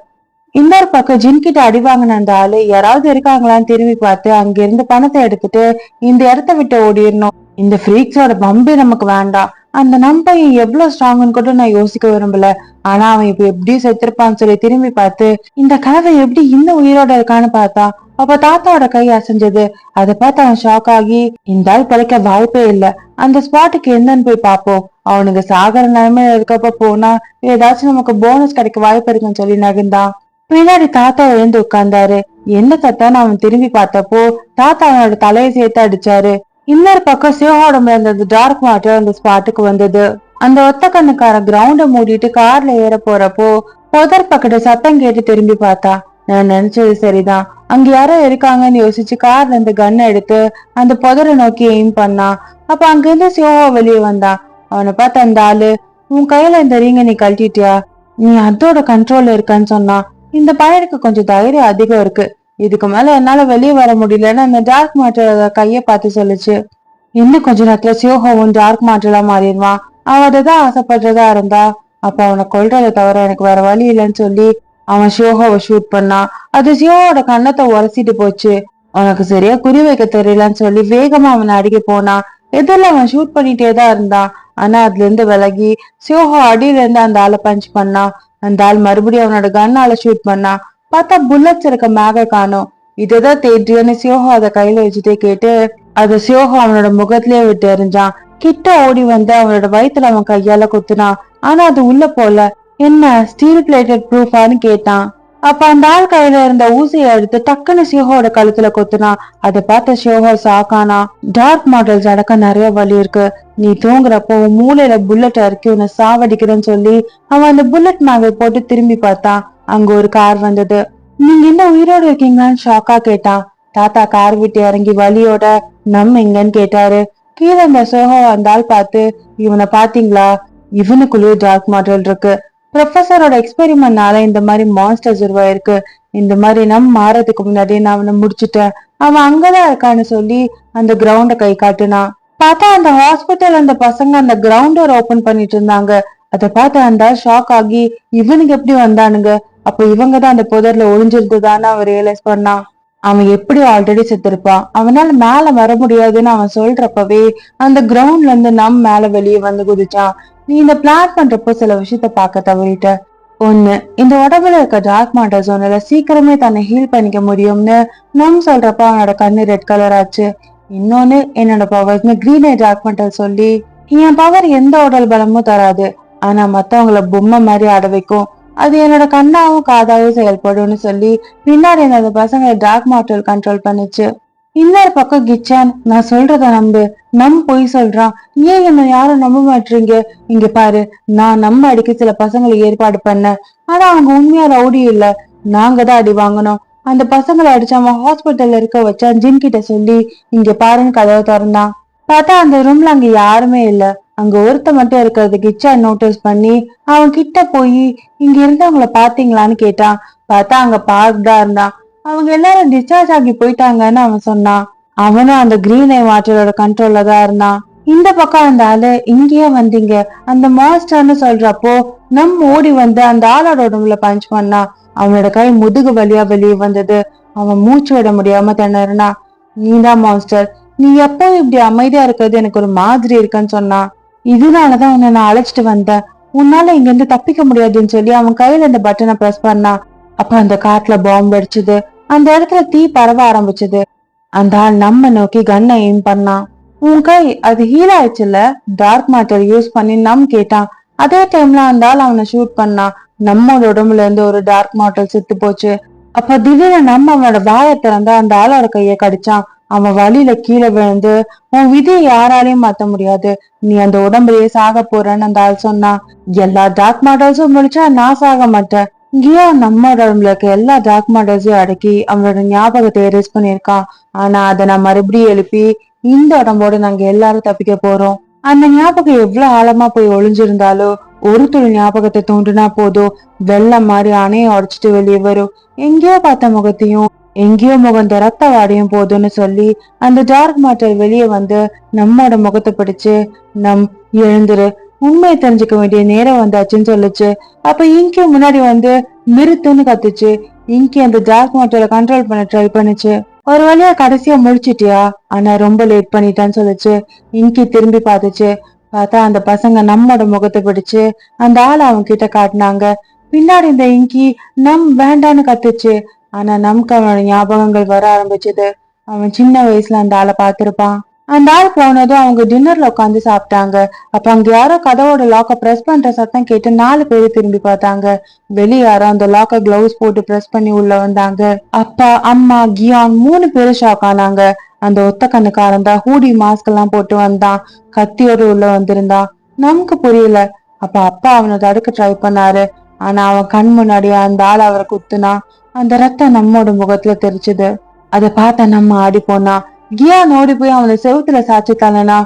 இன்னொரு பக்கம் ஜின்கிட்ட அடி வாங்கின அந்த ஆளு யாராவது இருக்காங்களான்னு திரும்பி பார்த்து அங்க இருந்து பணத்தை எடுத்துட்டு இந்த இடத்த விட்டு ஓடிடணும், இந்த ஃப்ரீக்ஸோட பம்பே நமக்கு வேண்டாம். அந்த நம்பையும் எவ்வளவு ஸ்ட்ராங்னு கூட நான் யோசிக்க விரும்பல, ஆனா அவன் இப்ப எப்படி செத்துருப்பான்னு சொல்லி திரும்பி பார்த்து இந்த கனவை எப்படி இன்னும் உயிரோட இருக்கான்னு பார்த்தா. அப்ப தாத்தாவோட கை அசைஞ்சது. அதை பார்த்து அவன் ஷாக் ஆகி, இந்த ஆள் பழைக்க வாய்ப்பே இல்ல, அந்த ஸ்பாட்டுக்கு என்னன்னு போய் பார்ப்போம், அவனுக்கு சாகர நிலைமையில இருக்கப்ப போனா ஏதாச்சும் நமக்கு போனஸ் கிடைக்க வாய்ப்பு இருக்குன்னு சொல்லி நகர்ந்தான். பின்னாடி தாத்தா எழுந்து உட்கார்ந்தாரு. என்ன தாத்தான்னு அவன் திரும்பி பார்த்தப்போ தாத்தா அவனோட தலையை சேர்த்து அடிச்சாரு. இன்னொரு பக்கம் சிவகோடம்புல இருந்த டார்க் வாட்டர் அந்த ஸ்பாட்டுக்கு வந்தது. அந்த ஒத்த கண்ணுக்கார கிரவுண்ட மூடிட்டு கார்ல ஏற போறப்போ புதர் பக்கத்து சத்தம் கேட்டு திரும்பி பார்த்தா. நான் நினைச்சது சரிதான், அங்க யாரோ இருக்காங்கன்னு யோசிச்சு கார்ல இருந்து கன்னை எடுத்து அந்த புதரை நோக்கி எய்ம் பண்ணான். அப்ப அங்க இருந்து சிவா வெளியே வந்தான். அவனை பார்த்த அந்த ஆளு, உன் கையில இந்த ரிங்க நீ கழட்டிட்டியா, நீ அதோட கண்ட்ரோல்ல இருக்கான்னு சொன்னான். இந்த பையனுக்கு கொஞ்சம் தைரியம் அதிகம் இருக்கு, இதுக்கு மேல என்னால வெளியே வர முடியலன்னு அந்த டார்க் மாட்டலோட கைய பார்த்து சொல்லுச்சு. இன்னும் கொஞ்ச நேரத்துல சியோகாவும் டார்க் மாட்டலா மாறிடுவான், அவன் அதைதான் ஆசைப்படுறதா இருந்தா அப்ப அவனை கொல்றதை தவிர எனக்கு வேற வழி இல்லைன்னு சொல்லி அவன் ஷியோஹாவை ஷூட் பண்ணான். அது ஷியோவோட கண்ணத்தை உரசிட்டு போச்சு. அவனுக்கு சரியா குறி வைக்க தெரியலன்னு சொல்லி வேகமா அவனை அடிக்க போனான். எதிரில அவன் ஷூட் பண்ணிட்டேதான் இருந்தான். ஆனா அதுல இருந்து விலகி ஷியோஹா அடியில இருந்து அந்த ஆளை பஞ்ச் பண்ணான். அந்த ஆள் மறுபடியும் அவனோட கண்ணால ஷூட் பண்ணான். பார்த்தா புல்லட்ஸ் இருக்க மேக காணோம். இதுதான் தேற்றியன்னு ஷியோஹா அதை கையில வச்சுட்டே கேட்டு அத ஷியோஹா அவனோட முகத்திலேயே விட்டு எறிஞ்சான். கிட்ட ஓடி வந்து அவனோட வயித்துல அவன் கையால குத்துனான். ஆனா அது உள்ள போல. என்ன ஸ்டீல் பிளேட்டட் ப்ரூஃபான்னு கேட்டான். அப்ப அந்த ஆள் கையில இருந்த ஊசியை எடுத்து டக்குன்னு ஷியோஹோட கழுத்துல கொத்துனான். அதை பார்த்த ஷியோஹோ சாக்கானா. டார்க் மாடல்ஸ் அடக்க நிறைய வழி இருக்கு. நீ தூங்குறப்போ உன் மூளையில புல்லட் இறக்கி உன்னை சாவடிக்கிறேன்னு சொல்லி அவன் அந்த புல்லட் மேக போட்டு திரும்பி பார்த்தான். அங்க ஒரு கார் வந்தது. நீங்க என்ன உயிரோடு இருக்கீங்களான்னு ஷாக்கா கேட்டான். தாத்தா கார் விட்டு இறங்கி வலியோட நம்ம எங்கன்னு கேட்டாரு. கீழே இந்த சோஹோ அந்த ஆள் பார்த்து இவனை பாத்தீங்களா, இவனுக்குள்ளேயே டார்க் மாடல் இருக்கு. ப்ரொஃபஸரோட எக்ஸ்பெரிமெண்ட்னால இந்த மாதிரி மான்ஸ்டர்ஸ் உருவாயிருக்கு. இந்த மாதிரி மாறதுக்கு முன்னாடியே நான் அவனை முடிச்சுட்டேன். அவன் அங்கதான் இருக்கான்னு சொல்லி அந்த கிரவுண்ட கை காட்டுனான். பார்த்தா அந்த ஹாஸ்பிட்டல் அந்த பசங்க அந்த கிரவுண்டர் ஓபன் பண்ணிட்டு இருந்தாங்க. அதை பார்த்து அந்த ஷாக் ஆகி இவனுக்கு எப்படி வந்தானுங்க, அப்ப இவங்கதான் அந்த புதர்ல ஒளிஞ்சிருந்ததான்னு அவன் ரியலைஸ் பண்ணான். அவன் எப்படி ஆல்ரெடி செத்துருப்பான். அவனால மேல வர முடியாதுன்னு அவன் சொல்றப்பவே அந்த கிரவுண்ட்ல இருந்து மேல வெளியே வந்து குதிச்சான். நீ இந்த பிளான் பண்றப்போ சில விஷயத்த பார்க்க தவறிட்ட. ஒண்ணு, இந்த உடம்புல இருக்க டார்க் மாட்டர் ஜோன்ல சீக்கிரமே தன்னை ஹீல் பண்ணிக்க முடியும்னு சொல்றப்ப அவனோட கண்ணு ரெட் கலர் ஆச்சு. இன்னொன்னு, என்னோட பவர்ஸ்னு கிரீன் டார்க் மாட்டர் சொல்லி என் பவர் எந்த உடல் பலமும் தராது, ஆனா மத்தவங்கள பொம்மை மாதிரி ஆட வைக்கும். அது என்னோட கண்ணாவும் காதாவும் செயல்படும்னு சொல்லி பின்னாடி அந்த பசங்களை டார்க் மார்டல் கண்ட்ரோல் பண்ணுச்சு. இன்னொரு பக்கம் கிச்சான், நான் சொல்றத நம் பொய் சொல்றான், ஏன் என்ன யாரும் நம்ப மாட்டீங்க, இங்க பாரு, நான் அடிக்க சில பசங்களை ஏற்பாடு பண்ண, ஆனா அவங்க உண்மையா ரவுடி இல்ல, நாங்க தான் அடி வாங்கணும். அந்த பசங்களை அடிச்சு அவன் ஹாஸ்பிட்டல்ல இருக்க வச்சா ஜின் கிட்ட சொல்லி இங்க பாருன்னு கதவை திறந்தான். பார்த்தா அந்த ரூம்ல அங்க யாருமே இல்ல. அங்க ஒருத்த மட்டும் இருக்கிறது கிச்சா நோட்டீஸ் பண்ணி அவன் கிட்ட போய் இங்க இருந்தவங்கள பாத்தீங்களான்னு கேட்டான். பார்த்தா அங்க பார்க்டா இருந்தான். அவங்க எல்லாரும் டிஸ்சார்ஜ் ஆகி போயிட்டாங்கன்னு அவன் சொன்னான். அவனும் அந்த கிரீன் ஐ வாட்டரோட கண்ட்ரோல்ல தான் இருந்தான். இந்த பக்கம் அந்த ஆளு இங்கேயே வந்தீங்க அந்த மாஸ்டர்னு சொல்றப்போ ஓடி வந்து அந்த ஆளோட உடம்புல பஞ்ச் பண்ணா. அவனோட கை முதுகு வழியா வெளியே வந்தது. அவன் மூச்சு விட முடியாம திணறினா. நீதான் மாஸ்டர், நீ எப்போ இப்படி அமைதியா இருக்கிறது எனக்கு ஒரு மாதிரி இருக்குன்னு சொன்னான். இதனாலதான் உன்னை நான் அழைச்சிட்டு வந்தேன், உன்னால இங்க இருந்து தப்பிக்க முடியாதுன்னு சொல்லி அவன் கையில இந்த பட்டனை பிரஸ் பண்ணா. அப்ப அந்த காட்டுல பாம்பு அடிச்சுது. அந்த இடத்துல தீ பரவ ஆரம்பிச்சது. அந்த ஆள் நோக்கி கன்னை எய்ம் பண்ணான். உன் கை அது ஹீல் ஆயிடுச்சுல, டார்க் மேட்டர் யூஸ் பண்ணி கேட்டான். அதே டைம்ல அந்த ஆள் அவனை ஷூட் பண்ணான். நம்மளோட உடம்புல இருந்து ஒரு டார்க் மாட்டல் செத்து போச்சு. அப்ப திடீர்னு அவனோட வாயை திறந்து அந்த ஆளோட கைய கடிச்சான். அவன் வழியில கீழே விழுந்து, உன் விதியை யாராலையும் மாத்த முடியாது, நீ அந்த உடம்புலயே சாக போறன்னு அந்த ஆள் சொன்னான். எல்லா டார்க் மாடல்ஸும் முடிச்சா நான் சாக மாட்டேன். கியா உடம்புல இருக்க எல்லா டார்க் மாடல்ஸையும் அடக்கி அவனோட ஞாபகத்தை எரேஸ் பண்ணிருக்கான். ஆனா அதை நான் மறுபடியும் எழுப்பி இந்த உடம்போட நாங்க எல்லாரும் தப்பிக்க போறோம். அந்த ஞாபகம் எவ்வளவு ஆழமா போய் ஒளிஞ்சிருந்தாலோ ஒரு துளி ஞாபகத்தை தோன்றுனா போதும், வெள்ளம் மாதிரி அணையை உடைச்சிட்டு வெளியே வரும். எங்கேயோ பார்த்த முகத்தையும் எங்கேயோ முகந்த ரத்த வாடையும் போதும்னு சொல்லி அந்த டார்க் மாட்டர் வெளியே வந்து நம்மோட முகத்தை பிடிச்சு எழுந்துரு, உண்மையை தெரிஞ்சுக்க வேண்டிய நேரம் வந்தாச்சுன்னு சொல்லுச்சு. அப்ப இங்கி முன்னாடி வந்து நிறுத்துன்னு கத்துச்சு. இங்கி அந்த டார்க் மாட்டரை கண்ட்ரோல் பண்ண ட்ரை பண்ணுச்சு. ஒரு வழியா கடைசியா முடிச்சிட்டியா, ஆனா ரொம்ப லேட் பண்ணிட்டான்னு சொல்லுச்சு. இங்கி திரும்பி பார்த்துச்சு. பார்த்தா அந்த பசங்க நம்மோட முகத்தை பிடிச்சு அந்த ஆளை அவங்க கிட்ட காட்டினாங்க. பின்னாடி இந்த இங்கி வேண்டான்னு கத்துச்சு. ஆனா அவனோட ஞாபகங்கள் வர ஆரம்பிச்சது. அவன் சின்ன வயசுல அந்த ஆளை பார்த்திருப்பான். அந்த ஆள் போனதும் அவங்க டின்னர்ல உட்காந்து சாப்பிட்டாங்க. அப்ப அங்க யாரோ கதவோட லாக்க பிரஸ் பண்ற சத்தம் கேட்டு 4 பேரு திரும்பி பார்த்தாங்க. வெளியே யாரோ அந்த லாக்க கிளவுஸ் போட்டு பிரஸ் பண்ணி உள்ள வந்தாங்க. அப்பா, அம்மா, கியான் 3 பேரும் ஷாக் ஆனாங்க. அந்த ஒத்த கண்ணுக்காரன் தான் ஹூடி மாஸ்க் எல்லாம் போட்டு வந்தான். கத்தியோடு உள்ள வந்திருந்தான். நமக்கு புரியல. அப்ப அப்பா அவனை தடுக்க ட்ரை பண்ணாரு. ஆனா அவன் கண் முன்னாடியே அந்த ஆள் அவரை குத்துனா. அந்த ரத்தம் நம்மோட முகத்துல தெரிச்சுது. அதை பார்த்த ஆடி போனா. கியா ஓடி போய் அவனை செவுத்துல சாச்சு தள்ளனா.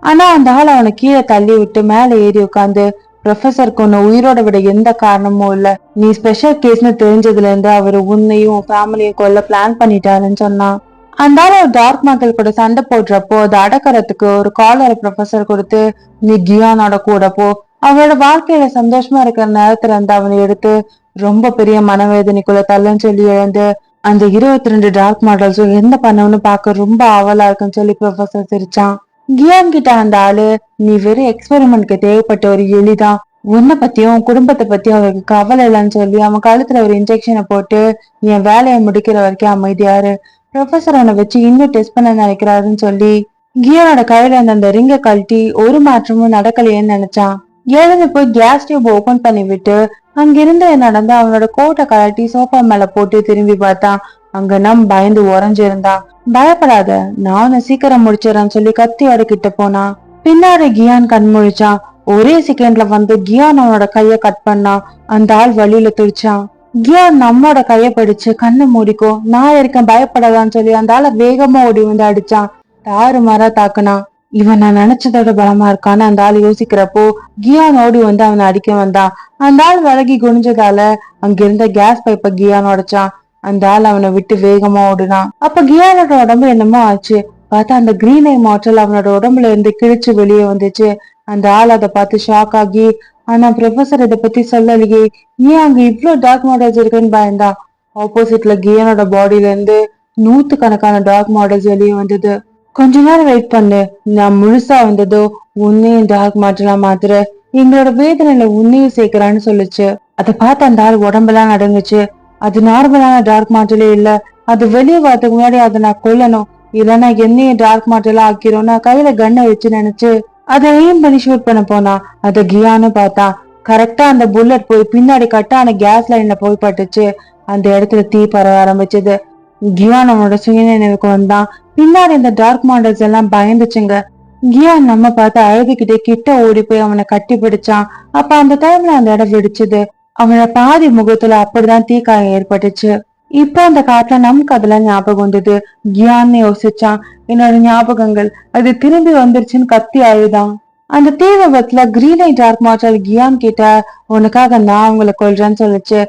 ஆனா அந்த ஆள் அவனை கீழே தள்ளி விட்டு மேல ஏறி உட்காந்து, ப்ரொஃபசருக்கு ஒன்னு உயிரோட விட எந்த காரணமும் இல்ல, நீ ஸ்பெஷல் கேஸ்னு தெரிஞ்சதுல இருந்து அவரு உன்னையும் ஃபேமிலியும் கொல்ல பிளான் பண்ணிட்டாருன்னு சொன்னான். அந்த ஆள் ஒரு டார்க் மார்க்கல் கூட சண்டை போடுறப்போ அதை அடக்கிறதுக்கு ஒரு காலரை ப்ரொஃபசர் கொடுத்து, நீ கியானோட கூட போ, அவனோட வாழ்க்கையில சந்தோஷமா இருக்கிற நேரத்துல இருந்து அவனை எடுத்து ரொம்ப பெரிய மனவேதனைக்குள்ள தள்ளன்னு சொல்லி எழுந்து அந்த 22 டார்க் மாடல்ஸும் என்ன பண்ணணும்னு பார்க்க ரொம்ப ஆவலா இருக்குன்னு சொல்லி ப்ரொஃபசர் சிரிச்சான். கியான் கிட்ட அந்த ஆளு, நீ வெறும் எக்ஸ்பெரிமெண்ட்க்கு தேவைப்பட்ட ஒரு எலிதான், உன்னை பத்தியும் குடும்பத்தை பத்தியும் அவருக்கு கவலை இல்லைன்னு சொல்லி அவன் கழுத்துல ஒரு இன்ஜெக்ஷனை போட்டு என் வேலையை முடிக்கிற வரைக்கும் அமைதியாரு, ப்ரொஃபசர் அவனை வச்சு இன்னும் டெஸ்ட் பண்ண நினைக்கிறாருன்னு சொல்லி கியானோட கையில இருந்த அந்த ரிங்க கழட்டி ஒரு மாற்றமும் நடக்கலையேன்னு நினைச்சான். எழுந்து போய் கேஸ் டியூப் ஓபன் பண்ணி விட்டு அங்கிருந்து நடந்து அவனோட கோட்டை கழட்டி சோஃபா மேல போட்டு திரும்பி பார்த்தான். அங்க நம் பயந்து உறைஞ்சிருந்தான். பயப்படாத, நானும் சீக்கிரம் முடிச்சிடறேன்னு சொல்லி கத்தியோட கிட்ட போனான். பின்னாடி கியான் கண் முழிச்சான். ஒரே செகண்ட்ல வந்து கியான் அவனோட கைய கட் பண்ணான். அந்த ஆள் வழியில துடிச்சான். கியான் நம்மோட கைய பிடிச்சு கண்ணை மூடிக்கோ, நான் இருக்கேன், பயப்படாதான்னு சொல்லி அந்த ஆளை வேகமா ஓடி வந்து அடிச்சான். தாறுமாறா தாக்குனான். இவன் நான் நினைச்சதோட பலமா இருக்கான்னு அந்த ஆள் யோசிக்கிறப்போ கியான் ஓடி வந்து அவனை அடிக்க வந்தான். அந்த ஆள் விலகி குனிஞ்சதால அங்கிருந்த கேஸ் பைப்பை கியான் உடைச்சான். அந்த ஆள் அவனை விட்டு வேகமா ஓடுனான். அப்ப கியானோட உடம்பு என்னமோ ஆச்சு. பார்த்தா அந்த கிரீன் ஐ மாற்றல் அவனோட உடம்புல இருந்து கிழிச்சு வெளியே வந்துச்சு. அந்த ஆள் அதை பார்த்து ஷாக் ஆகி, ஆனா ப்ரொஃபசர் இதை பத்தி சொல்லலையே, ஏன் அங்க இவ்வளவு டார்க் மாடல்ஸ் இருக்குன்னு பயந்தா. ஆப்போசிட்ல கியானோட பாடியில இருந்து 100 கணக்கான டார்க் மாடல்ஸ் வெளியே வந்தது. கொஞ்ச நேரம் வெயிட் பண்ணு, நான் முழுசா வந்ததோ உன்னையும் டார்க் மாற்றலா மாத்துற, எங்களோட வேதனையில உன்னையும் சேர்க்கிறான்னு சொல்லுச்சு. அதை பார்த்து அந்த ஆள் உடம்பெல்லாம் நடுங்குச்சு. அது நார்மலான டார்க் மாற்றலே இல்ல, அது வெளியே வரதுக்கு முன்னாடி அதை நான் கொல்லணும், இல்லைன்னா என்னையும் டார்க் மாற்றலா ஆக்கிரும். நான் கையில கண்ணை வச்சு நினைச்சு அதை எய்ம் பண்ணி ஷூட் பண்ண போனா. அதை கியான்னு பார்த்தான். கரெக்டா அந்த புல்லட் போய் பின்னாடி கட்டான கேஸ் லைன்ல போய் பட்டுச்சு. அந்த இடத்துல தீ பரவ ஆரம்பிச்சது. கியான் அவனோட சுயநினைவுக்கு வந்தான். பின்னாடி இந்த டார்க் மாடல்ஸ் எல்லாம் பயந்துச்சுங்க. கியான் நம்ம பார்த்து அழுதுகிட்டே கிட்ட ஓடி போய் அவனை கட்டி பிடிச்சான். அப்ப அந்த டைம்ல அந்த இடம் வெடிச்சுது. அவனோட பாதி முகத்துல அப்படிதான் தீக்காயம் ஏற்பட்டுச்சு. இப்ப அந்த காட்டுல நமக்கு அதெல்லாம் ஞாபகம் வந்தது. கியான்னு யோசிச்சான். என்னோட ஞாபகங்கள் அது திரும்பி வந்துருச்சுன்னு கத்தி அழுதான். அந்த தீ விபத்துல கிரீன் ஐ டார்க் மாற்றல் கியான் கிட்ட, உனக்காக நான் அவங்களை கொல்றேன்னு சொல்லுச்சு.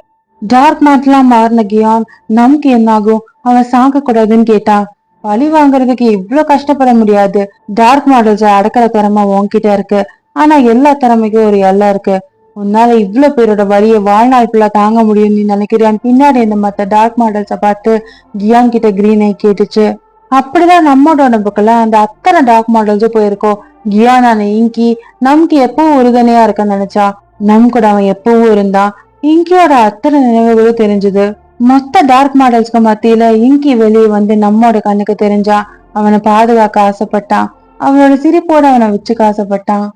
டார்க் மாற்றலாம் மாறின கியான் நமக்கு என்ன ஆகும், அவன் சாக கூடாதுன்னு கேட்டான். பழி வாங்குறதுக்கு இவ்வளவு கஷ்டப்பட முடியாது, டார்க் மாடல்ஸ் அடக்கிற திறமை உன்கிட்ட இருக்கு, ஆனா எல்லா திறமைக்கும் ஒரு எல்லை இருக்கு. உன்னால இவ்வளவு பேரோட வழியை வாழ்நாள் ஃபுல்லா தாங்க முடியும் நீ நினைக்கிறியான்னு பின்னாடி இந்த மத்த டார்க் மாடல்ஸ பார்த்து கியான் கிட்ட கிரீன் ஐ கேட்டுச்சு. அப்படிதான் நம்மோட உடம்புக்குள்ள அந்த அத்தனை டார்க் மாடல்ஸும் போயிருக்கோம். கியானான இங்கி நமக்கு எப்பவும் உறுதுணையா இருக்கன்னு நினைச்சா. நம் கூட அவன் எப்பவும் இருந்தான். இங்கியோட அத்தனை நினைவுகளும் தெரிஞ்சது. மொத்த டார்க் மாடல்ஸ்க்கு மத்தியில இங்கி வெளியே வந்து நம்மோட கண்ணுக்கு தெரிஞ்சான். அவனை பாதுகாக்க ஆசைப்பட்டான். அவனோட சிரிப்போட அவனை வச்சுக்க ஆசைப்பட்டான்.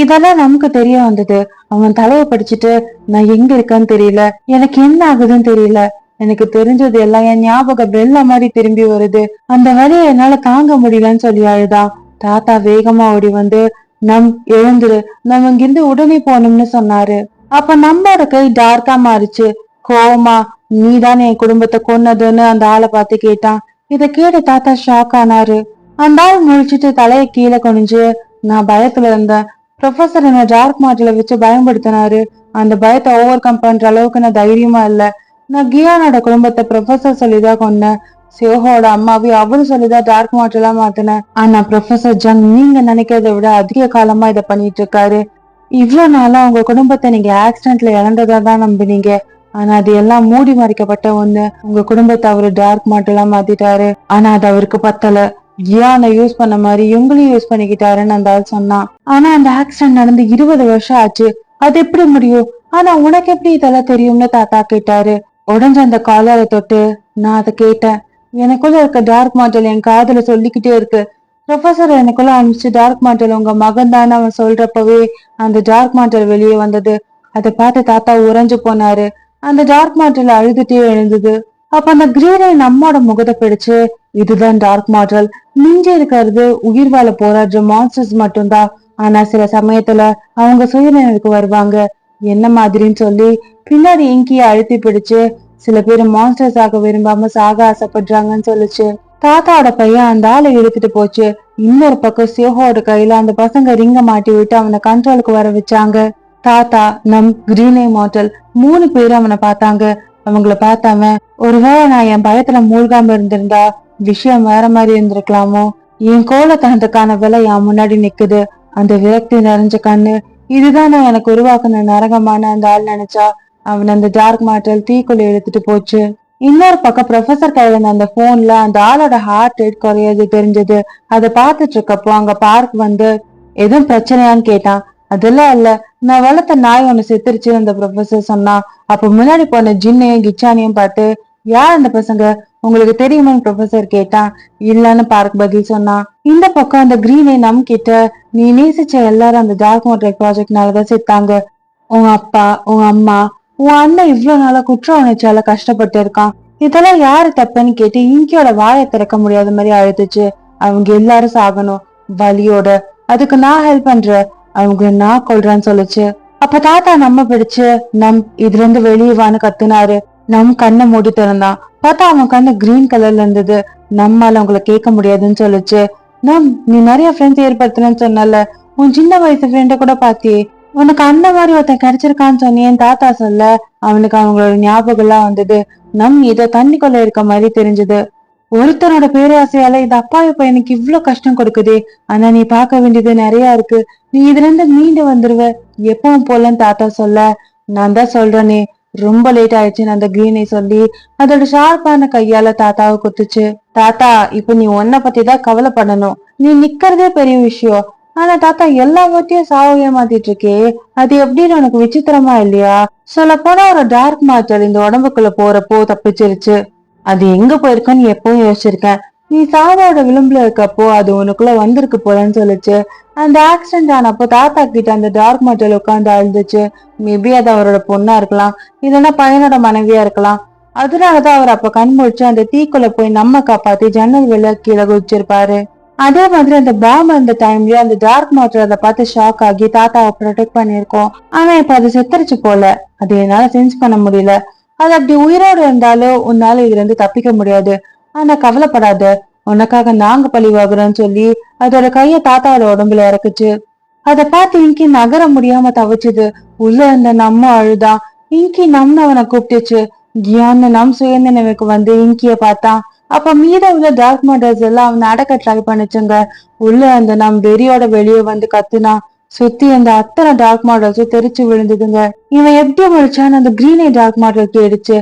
இதெல்லாம் நமக்கு தெரிய வந்தது. அவன் தலையை படிச்சுட்டு, நான் எங்க இருக்கேன்னு தெரியல, எனக்கு என்ன ஆகுதுன்னு தெரியல, எனக்கு தெரிஞ்சது எல்லாம் என் ஞாபகம் வெள்ள மாதிரி திரும்பி வருது, அந்த வழியை என்னால தாங்க முடியலன்னு சொல்லி அழுதான். தாத்தா வேகமா ஓடி வந்து, நம் எழுந்துரு, நம்ம இங்கிருந்து உடனே போகணும்னு சொன்னாரு. அப்ப நம்மோட கை டார்க்கா மாறிச்சு. கோவமா, நீதானே என் குடும்பத்தை கொன்னதுன்னு அந்த ஆளை பார்த்து கேட்டான். இத கேட்டு தாத்தா ஷாக் ஆனாரு. அந்த ஆள் முழிச்சிட்டு தலையை கீழே குனிஞ்சு, நான் பயத்துல இருந்தேன், ப்ரொஃபசர் என்ன டார்க் மாட்டில வச்சு பயன்படுத்தினாரு, அந்த பயத்தை ஓவர் கம் பண்ற அளவுக்கு நான் தைரியமா இல்ல, நான் கியானோட குடும்பத்தை ப்ரொஃபசர் சொல்லிதான் கொன்னேன், சியோஹோட அம்மாவி அவரு சொல்லிதான் டார்க் மாட்டெல்லாம் மாத்தினேன், ஆனா ப்ரொஃபசர் ஜங் நீங்க நினைக்கிறத விட அதிக காலமா இதை பண்ணிட்டு இருக்காரு. இவ்வளவு நாளா உங்க குடும்பத்தை நீங்க ஆக்சிடென்ட்ல இழந்ததா தான் நம்பினீங்க, ஆனா அது எல்லாம் மூடி மறைக்கப்பட்ட ஒண்ணு. உங்க குடும்பத்தை அவரு டார்க் மாட்டெல்லாம் மாத்திட்டாரு, ஆனா அது அவருக்கு பத்தல, கியானை யூஸ் பண்ண மாதிரி இவங்களையும் யூஸ் பண்ணிக்கிட்டாருன்னு அந்த ஆள் சொன்னான். ஆனா அந்த ஆக்சிடென்ட் நடந்து 20 வருஷம் ஆச்சு, அது எப்படி முடியும், ஆனா உனக்கு எப்படி இதெல்லாம் தெரியும்னு தாத்தா கேட்டாரு. உடஞ்ச அந்த காலரை தொட்டு நான் அதை கேட்டேன். எனக்குள்ள இருக்க டார்க் மாடல் என் காதுல சொல்லிக்கிட்டே இருக்கு. ப்ரொஃபசர் எனக்குள்ள அனுப்பிச்சு டார்க் மாடல் உங்க மகன் தானே அவன் சொல்றப்பவே அந்த டார்க் மாடல் வெளியே வந்தது. அதை பார்த்து தாத்தா உறைஞ்சு போனாரு. அந்த டார்க் மாடல் அழுதுட்டே எழுந்தது. அப்ப அந்த கிரீனை நம்மோட முகத்தை பிடிச்சு, இதுதான் டார்க் மாடல், மிஞ்சி இருக்கிறது உயிர் வாழ போராடுற மான்ஸ்டர்ஸ் மட்டும்தான், ஆனா சில சமயத்துல அவங்க சுயநினைவுக்கு வருவாங்க, என்ன மாதிரின்னு சொல்லி பின்னாடி இங்கிய அழுத்தி பிடிச்சு, சில பேர் மான்ஸ்டர்ஸ் ஆக விரும்பாம சாக ஆசைப்படுறாங்கன்னு சொல்லுச்சு. தாத்தாவோட பையன் அந்த ஆளை இழுத்துட்டு போச்சு. இன்னொரு பக்கம் சியோஹோட கையில அந்த பசங்க ரிங்க மாட்டி விட்டு அவனை கண்ட்ரோலுக்கு வர வச்சாங்க. தாத்தா, நம், கிரீனை மாடல் 3 பேரும் அவனை பார்த்தாங்க. அவங்கள பார்த்தாம, ஒருவேளை நான் என் பயத்துல மூழ்காம இருந்திருந்தா விஷயம் வேற மாதிரி இருந்திருக்கலாமோ, என் கோலத்தனத்துக்கான விலை என் முன்னாடி நிக்குது, அந்த விரக்தி நிறைஞ்ச கண்ணு, இதுதான் நான் எனக்கு உருவாக்குன நரகமான அந்த ஆள் நினைச்சா அவன் அந்த டார்க் மேட்டர் தீக்குள்ள எடுத்துட்டு போச்சு. இன்னொரு பக்கம் ப்ரொஃபசர் கையில இருந்த அந்த போன்ல அந்த ஆளோட ஹார்ட் ரேட் குறையாது தெரிஞ்சது. அதை பார்த்துட்டு இருக்கப்போ அங்க பார்க் வந்து எதுவும் பிரச்சனையான்னு கேட்டான். அதெல்லாம் இல்ல, நான் வளர்த்த நாய் ஒண்ணு செத்துருச்சு அந்த ப்ரொஃபசர் சொன்னா. அப்ப முன்னாடி போன ஜின்னையும் கிச்சானையும் பார்த்து யார் அந்த பசங்க உங்களுக்கு தெரியுமான்னு ப்ரொஃபசர் கேட்டான். இல்லன்னு பார்க் பதில் சொன்னான். இந்த பக்கம் அந்த கிரீனை நம் கிட்ட நீ நேசிச்ச எல்லாரும் அந்த டார்க் மேட்டர் ப்ராஜெக்ட்னாலதான் செத்தாங்க. உங்க அப்பா, உங்க அம்மா, உன் அண்ணன் இவ்வளவு நாளா குற்ற உணர்ச்சியால கஷ்டப்பட்டு இருக்கான். இதெல்லாம் யாரு தப்புன்னு கேட்டு இங்கியோட வாயை திறக்க முடியாத மாதிரி அழுதுச்சு. அவங்க எல்லாரும் சாகணும் வலியோட, அதுக்கு நான் ஹெல்ப் பண்றேன், அவங்க நான் கொல்றேன்னு சொல்லுச்சு. அப்ப தாத்தா நம்ம பிடிச்சு இதுல இருந்து வெளியே வான்னு கத்துனாரு. கண்ணை மூடி திறந்தான். பார்த்தா அவன் கண்ணு கிரீன் கலர்ல இருந்தது. நம்மால அவங்கள கேட்க முடியாதுன்னு சொல்லுச்சு. நீ நிறைய ஃப்ரெண்ட்ஸ் ஏற்படுத்தலன்னு சொன்னல, உன் சின்ன வயசு ஃப்ரெண்ட கூட பாத்தியே, உனக்கு அந்த மாதிரி ஒருத்தன் கிடைச்சிருக்கான்னு சொன்னேன் தாத்தா சொல்ல. அவனுக்கு அவங்களோட ஞாபகம் எல்லாம் வந்தது. இத தண்ணிக்குள்ள இருக்க மாதிரி தெரிஞ்சது. ஒருத்தனோட பேராசையால இந்த அப்பாவி பையனுக்கு இவ்வளவு கஷ்டம் கொடுக்குதே. ஆனா நீ பார்க்க வேண்டியது நிறைய இருக்கு, நீ இதுல இருந்து மீண்டு வந்துருவ எப்பவும் போலன்னு தாத்தா சொல்ல. நான் தான் சொல்றேனே, ரொம்ப லேட் ஆயிடுச்சுன்னு அந்த கிரீனை சொல்லி அதோட ஷார்ப்பான கையால தாத்தாவை குத்துச்சு. தாத்தா, இப்ப நீ உன்னை பத்தி தான் கவலைப்படணும், நீ நிக்கிறதே பெரிய விஷயம். ஆனா தாத்தா எல்லாவற்றையும் சாவ மாத்திட்டு இருக்கே, அது எப்படின்னு உனக்கு விசித்திரமா இல்லையா? சொல்ல போனா ஒரு டார்க் மேட்டர் இந்த உடம்புக்குள்ள போறப்போ தப்பிச்சிருச்சு. அது எங்க போயிருக்குன்னு எப்பவும் யோசிச்சிருக்கேன். நீ சாவோட விளிம்புல இருக்கப்போ அது உனக்குள்ள வந்திருக்கு போலன்னு சொல்லுச்சு. அந்த ஆக்சிடென்ட் ஆனப்போ தாத்தா கிட்ட அந்த டார்க் மேட்டர் உட்காந்து அழுதுச்சு. மேபி அது அவரோட பொண்ணா இருக்கலாம், இல்லைன்னா பையனோட மனைவியா இருக்கலாம். அதனாலதான் அவர் அப்ப கண் முழிச்சு அந்த தீக்குள்ள போய் நம்ம காப்பாத்தி ஜன்னல் வெளில கீழே குதிச்சிருப்பாரு. அதே மாதிரி அந்த பாம்பு அந்த டைம்லயே அந்த டார்க் மேட்டர் அதை பார்த்து ஷாக் ஆகி தாத்தாவை ப்ரொடெக்ட் பண்ணிருக்கோம். ஆனா இப்ப அது செத்துருச்சு போல, அது என்னால சென்ஸ் பண்ண முடியல. அது அப்படி உயிரோடு இருந்தாலும் உன்னால இதுல இருந்து தப்பிக்க முடியாது. ஆனா கவலைப்படாத, உனக்காக நாங்க பழிவாகுறோம்னு சொல்லி அதோட கைய தாத்தாவோட உடம்புல இறக்குச்சு. அதை பார்த்து இங்கி நகர முடியாம தவிச்சுது. உள்ள இருந்த நம்ம அழுதான். இங்கி அவனை கூப்பிட்டுச்சு. கியான்னு சுயந்த நினைவுக்கு வந்து இங்கிய பார்த்தான். அப்ப மீத உள்ள டார்க் மேட்டர்ஸ் எல்லாம் அவனை அடக்க ட்ரை பண்ணிச்சுங்க. உள்ள அந்த வெறியோட வெளியே வந்து கத்துனா. சுத்தி அந்த அத்தனை டார்க் மாடல்ஸும் தெரிச்சு விழுந்ததுங்க. இவன் எப்படி முடிச்சான்னு அந்த கிரீனை டார்க் மாடல் கேடுச்சு.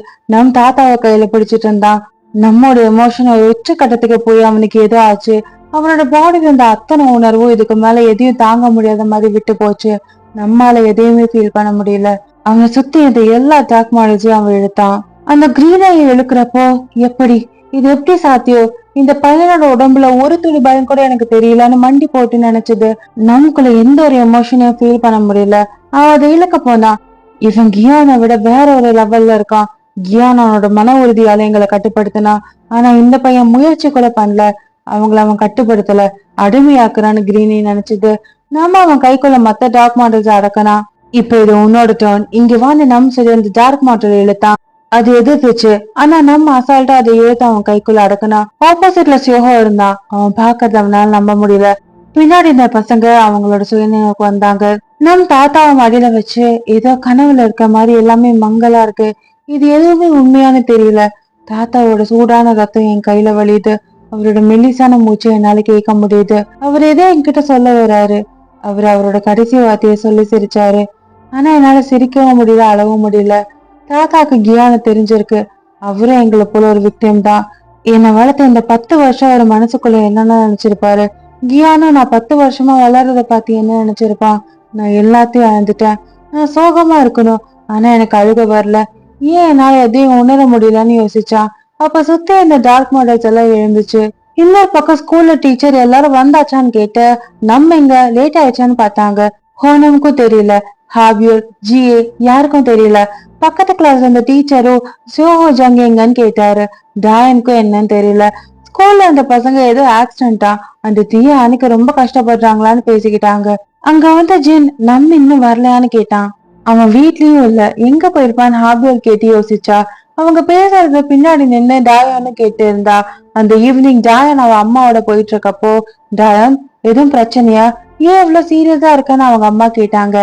தாத்தாவை கையில பிடிச்சிட்டு இருந்தான். நம்மோட எமோஷன் ஒரு உச்ச கட்டத்துக்கு போய் அவனுக்கு ஏதோ ஆச்சு. அவனோட பாடியில இருந்த அத்தனை உணர்வும் இதுக்கு மேல எதையும் தாங்க முடியாத மாதிரி விட்டு போச்சு. நம்மால எதையுமே ஃபீல் பண்ண முடியல. அவனை சுத்தி இருந்த எல்லா டார்க் மாடல்ஸையும் அவன் இழுத்தான். அந்த கிரீனை இழுக்கிறப்போ இது எப்படி சாத்தியம்? இந்த பையனோட உடம்புல ஒரு துளி பயம் கூட எனக்கு தெரியலன்னு மண்டி போட்டு நினைச்சது. நமக்குள்ள எந்த ஒரு எமோஷனையும் ஃபீல் பண்ண முடியல. அவன் அதை இழுக்க போனா. இவன் கியானை விட வேற ஒரு லெவல்ல இருக்கான். கியான் அவனோட மன உறுதியால எங்களை கட்டுப்படுத்தினா. ஆனா இந்த பையன் முயற்சி கூட பண்ணல, அவன் கட்டுப்படுத்தல, அடிமையாக்குறான்னு கிரீனி நினைச்சது. அவன் கைக்குள்ள மத்த டார்க் மாடல்ஸ் அடக்கனா. இப்ப இது உன்னோட டர்ன், இங்க வான்னு சொல்லி அந்த டார்க் மாடல் இழுத்தான். அது எதிர்த்துச்சு. ஆனா அசால்ட்டா அதை இழுத்து அவன் கைக்குள்ள அடக்குனா. ஆப்போசிட்ல சியோகோ இருந்தான். அவன் பாக்குறது அவனால நம்ப முடியல. பின்னாடி இந்த பசங்க அவங்களோட சுயநினைவுக்கு வந்தாங்க. தாத்தாவை மடியில வச்சு ஏதோ கனவுல இருக்க மாதிரி எல்லாமே மங்கலா இருக்கு. இது எதுவுமே உண்மையானு தெரியல. தாத்தாவோட சூடான ரத்தம் என் கையில வலியுது. அவரோட மெல்லிசான மூச்சு என்னால கேட்க முடியுது. அவர் ஏதோ என்கிட்ட சொல்ல வர்றாரு. அவரோட கடைசி வார்த்தையை சொல்லி சிரிச்சாரு. ஆனா என்னால சிரிக்கவும் முடியல, அழவும் முடியல. தாத்தாக்கு கியானை தெரிஞ்சிருக்கு. அவரும் எங்களை போல ஒரு விக்டிம் தான். என்னை வளர்த்த இந்த 10 வருஷம் அவர் மனசுக்குள்ள என்னென்ன நினைச்சிருப்பாரு. கியானும் நான் 10 வருஷமா வளர்றத பார்த்து என்ன நினைச்சிருப்பான். நான் எல்லாத்தையும் அழுந்துட்டேன். நான் சோகமா இருக்கணும், ஆனா எனக்கு அழுக வரல. ஏன் என்னால எதையும் உணர முடியலன்னு யோசிச்சான். அப்ப சுத்தி இந்த டார்க் மாடல்ஸ் எல்லாம் எழுந்துச்சு. இன்னொரு பக்கம் ஸ்கூல்ல டீச்சர் எல்லாரும் வந்தாச்சான்னு கேட்டு இங்க லேட் ஆயிடுச்சான்னு பார்த்தாங்க. ஹோனமுக்கும் தெரியல, ஹாபியூர் ஜிஏ யாருக்கும் தெரியல. பக்கத்து கிளாஸ் அந்த டீச்சரும் சியோஹோ ஜங் எங்கன்னு கேட்டாரு. டாயனுக்கும் என்னன்னு தெரியல. ஸ்கூல்ல அந்த பசங்க ஏதோ ஆக்சிடென்டா, அந்த தீய அன்னைக்கு ரொம்ப கஷ்டப்படுறாங்களான்னு பேசிக்கிட்டாங்க. அங்க வந்து ஜின் இன்னும் வரலையான்னு கேட்டான். அவன் வீட்லயும் இல்ல, எங்க போயிருப்பான்னு ஹாபியூர் கேட்டு யோசிச்சா. அவங்க பேசுறது பின்னாடி நின்று டாயான்னு கேட்டு இருந்தா. அந்த ஈவினிங் டாயன் அவ அம்மாவோட போயிட்டு இருக்கப்போ, டாயன் எதுவும் பிரச்சனையா, ஏன் இவ்வளவு சீரியஸா இருக்கன்னு அவங்க அம்மா கேட்டாங்க.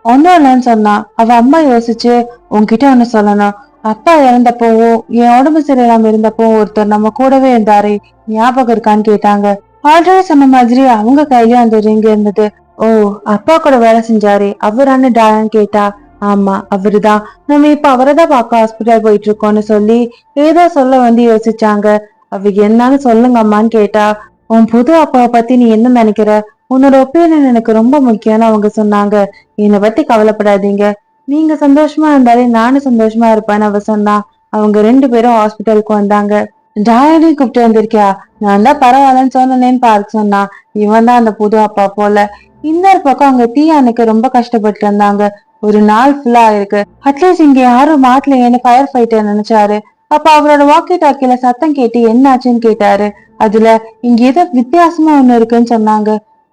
ஒன்னும் இல்லைன்னு சொன்னா. அவ அம்மா யோசிச்சு, உன்கிட்ட ஒண்ணு சொல்லணும். அப்பா இறந்தப்பவும் என் உடம்பு சரியில்லாம இருந்தப்போ ஒருத்தர் நம்ம கூடவே இருந்தாரு, ஞாபகம் இருக்கான்னு கேட்டாங்க. ஆல்ரெடி சொன்ன மாதிரி அவங்க கையிலயும் அந்த ரிங் இருந்தது. ஓ, அப்பா கூட வேலை செஞ்சாரே அவரான்னு டயான் கேட்டா. ஆமா, அவருதான். நம்ம இப்ப அவரைதான் பார்க்க ஹாஸ்பிட்டல் போயிட்டு இருக்கோம்னு சொல்லி ஏதோ சொல்ல வந்து யோசிச்சாங்க. அவ என்னன்னு சொல்லுங்க அம்மான்னு கேட்டா. உன் புது அப்பாவை பத்தி நீ என்ன நினைக்கிற? உன்னோட ஒப்பீனியன் எனக்கு ரொம்ப முக்கியம்னு அவங்க சொன்னாங்க. என்னை பத்தி கவலைப்படாதீங்க, நீங்க சந்தோஷமா இருந்தாலே நானும் சந்தோஷமா இருப்பேன்னு அவ சொன்னா. அவங்க 2 பேரும் ஹாஸ்பிட்டலுக்கு வந்தாங்க. டயானையும் கூப்பிட்டு வந்திருக்கியா? நான் தான் பரவாயில்லன்னு சொன்னேன்னு பார்க்க சொன்னா. இவன் தான் அந்த புது அப்பா போல. இன்னொரு பக்கம் அங்க தீயானுக்கு ரொம்ப கஷ்டப்பட்டு இருந்தாங்க. ஒரு நாள் ஃபுல்லா ஆயிருக்கு. அட்லீஸ்ட் இங்க யாரும் மாட்டலையேன்னு ஃபயர் ஃபைட்டர் நினைச்சாரு. அப்ப அவரோட வாக்கி டாக்கில சத்தம் கேட்டு என்ன ஆச்சுன்னு கேட்டாரு. அதுல இங்க ஏதோ வித்தியாசமா ஒண்ணு இருக்குன்னு சொன்னாங்க.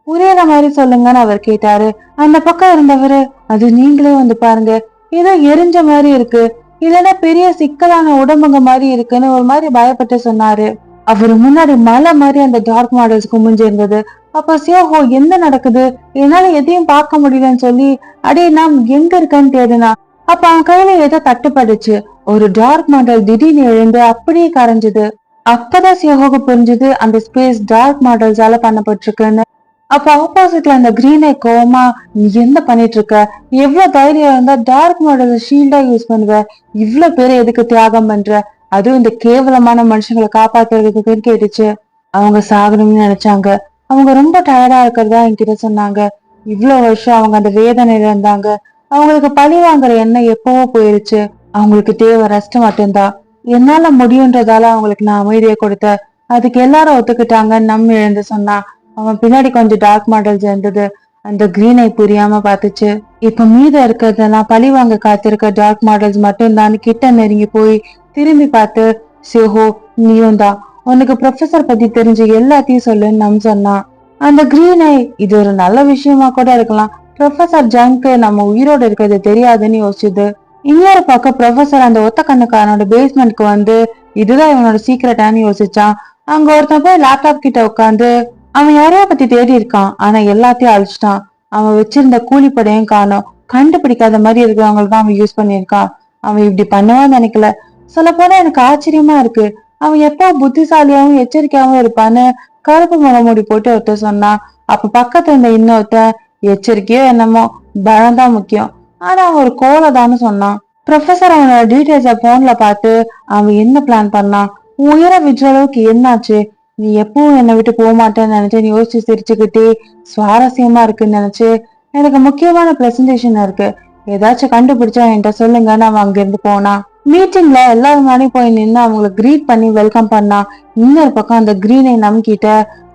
புரியுற மாதிரி சொல்லுங்கன்னு அவர் கேட்டாரு. அந்த பக்கம் இருந்தவரு, அது நீங்களே வந்து பாருங்க, ஏதோ எரிஞ்ச மாதிரி இருக்கு, இல்லைன்னா பெரிய சிக்கலான உடம்புங்க மாதிரி இருக்குன்னு ஒரு மாதிரி பயப்பட்டு சொன்னாரு. அவரு முன்னாடி மலை மாதிரி அந்த டார்க் மாடல்ஸ் குமிஞ்சு இருந்தது. அப்ப சியோஹோ என்ன நடக்குது, என்னால எதையும் பார்க்க முடியலன்னு சொல்லி அடே நாம் எங்க இருக்கன்னு தேடுனா. அப்ப அவன் கையில ஏதோ தட்டுப்பட்டுச்சு. ஒரு டார்க் மாடல் திடீர்னு எழுந்து அப்படியே கரைஞ்சது. அப்பதான் சியோஹோக்கு புரிஞ்சது அந்த ஸ்பேஸ் டார்க் மாடல்ஸால பண்ணப்பட்டிருக்குன்னு. அப்ப ஆப்போசிட்ல அந்த கிரீனை கோவமா, நீ என்ன பண்ணிட்டு இருக்க? எவ்வளவு தைரியம் இருந்தா டார்க் மாடல் ஷீல்டா யூஸ் பண்ணுவ? இவ்வளவு பேரை எதுக்கு தியாகம் பண்ற? அதுவும் இந்த கேவலமான மனுஷங்களை காப்பாத்துறதுக்குன்னு கேட்டுச்சு. அவங்க சாகணும்னு நினைச்சாங்க. அவங்க ரொம்ப டயர்டா இருக்கிறதா என்கிட்ட சொன்னாங்க. இவ்வளவு வருஷம் அவங்க அந்த வேதனையில இருந்தாங்க. அவங்களுக்கு பழி வாங்குற எண்ணம் எப்பவோ போயிருச்சு. அவங்களுக்கு தேவை ரெஸ்ட் மட்டும்தான். என்னால முடியுன்றதால அவங்களுக்கு நான் அமைதியை கொடுத்தேன். அதுக்கு எல்லாரும் ஒத்துக்கிட்டாங்க. நம்ம எழுந்து சொன்னா. அவன் பின்னாடி கொஞ்சம் டார்க் மாடல்ஸ் இருந்தது. அந்த கிரீனை புரியாம பாத்துச்சு. இப்ப மீதம் இருக்கிறதெல்லாம் பழி வாங்க காத்திருக்க டார்க் மாடல்ஸ் மட்டும் தான். கிட்ட நெருங்கி போய் திரும்பி பார்த்து, சிஹோ நீயும் தான், உனக்கு ப்ரொஃபசர் பத்தி தெரிஞ்சு எல்லாத்தையும் சொல்லுன்னு நம் சொன்னான். அந்த கிரீனை, இது ஒரு நல்ல விஷயமா கூட இருக்கலாம், ப்ரொஃபசர் ஜங்க்கு நம்ம உயிரோடு இருக்கிறது தெரியாதுன்னு யோசிச்சுது. இன்னொரு பக்கம் ப்ரொஃபசர் அந்த ஒத்த கண்ணுக்காரனோட பேஸ்மெண்ட்க்கு வந்து இதுதான் இவனோட சீக்கிரட்டான்னு யோசிச்சான். அங்க ஒருத்தன் போய் லேப்டாப் கிட்ட உட்காந்து அவன் யாரையா பத்தி தேடி இருக்கான். ஆனா எல்லாத்தையும் அழிச்சிட்டான். அவன் வச்சிருந்த கூலிப்படையும் காணோம். கண்டுபிடிக்காத மாதிரி இருக்கிறவங்களை தான் அவன் யூஸ் பண்ணியிருக்கான். அவன் இப்படி பண்ணுவான்னு நினைக்கல. சொல்ல போனா எனக்கு ஆச்சரியமா இருக்கு. அவன் எப்போ புத்திசாலியாவும் எச்சரிக்கையாவும் இருப்பான்னு கருப்பு முகமூடி போட்டு ஒருத்தர் சொன்னான். அப்ப பக்கத்துல இருந்த இன்னொருத்தன், எச்சரிக்கையோ என்னமோ, பயம்தான் முக்கியம், ஆனா அவன் ஒரு கோலதான்னு சொன்னான். ப்ரொஃபசர் அவனோட டீடைல்ஸ போன்ல பார்த்து, அவன் என்ன பிளான் பண்ணான், உயிரை விடுற அளவுக்கு என்னாச்சு, நீ எப்பவும் என்னை விட்டு போக மாட்டேன்னு நினைச்சு யோசிச்சு சிரிச்சுக்கிட்டே, சுவாரஸ்யமா இருக்குன்னு நினைச்சு, எனக்கு முக்கியமான பிரசன்டேஷன் இருக்கு, ஏதாச்சும் கண்டுபிடிச்சா என்கிட்ட சொல்லுங்கன்னு அவன் அங்கிருந்து போனான். மீட்டிங்ல எல்லாரும் முன்னாடி போய் நின்று அவங்களை கிரீட் பண்ணி வெல்கம் பண்ணான். இன்னொரு பக்கம் அந்த கிரீனை நம்பிக்கிட்ட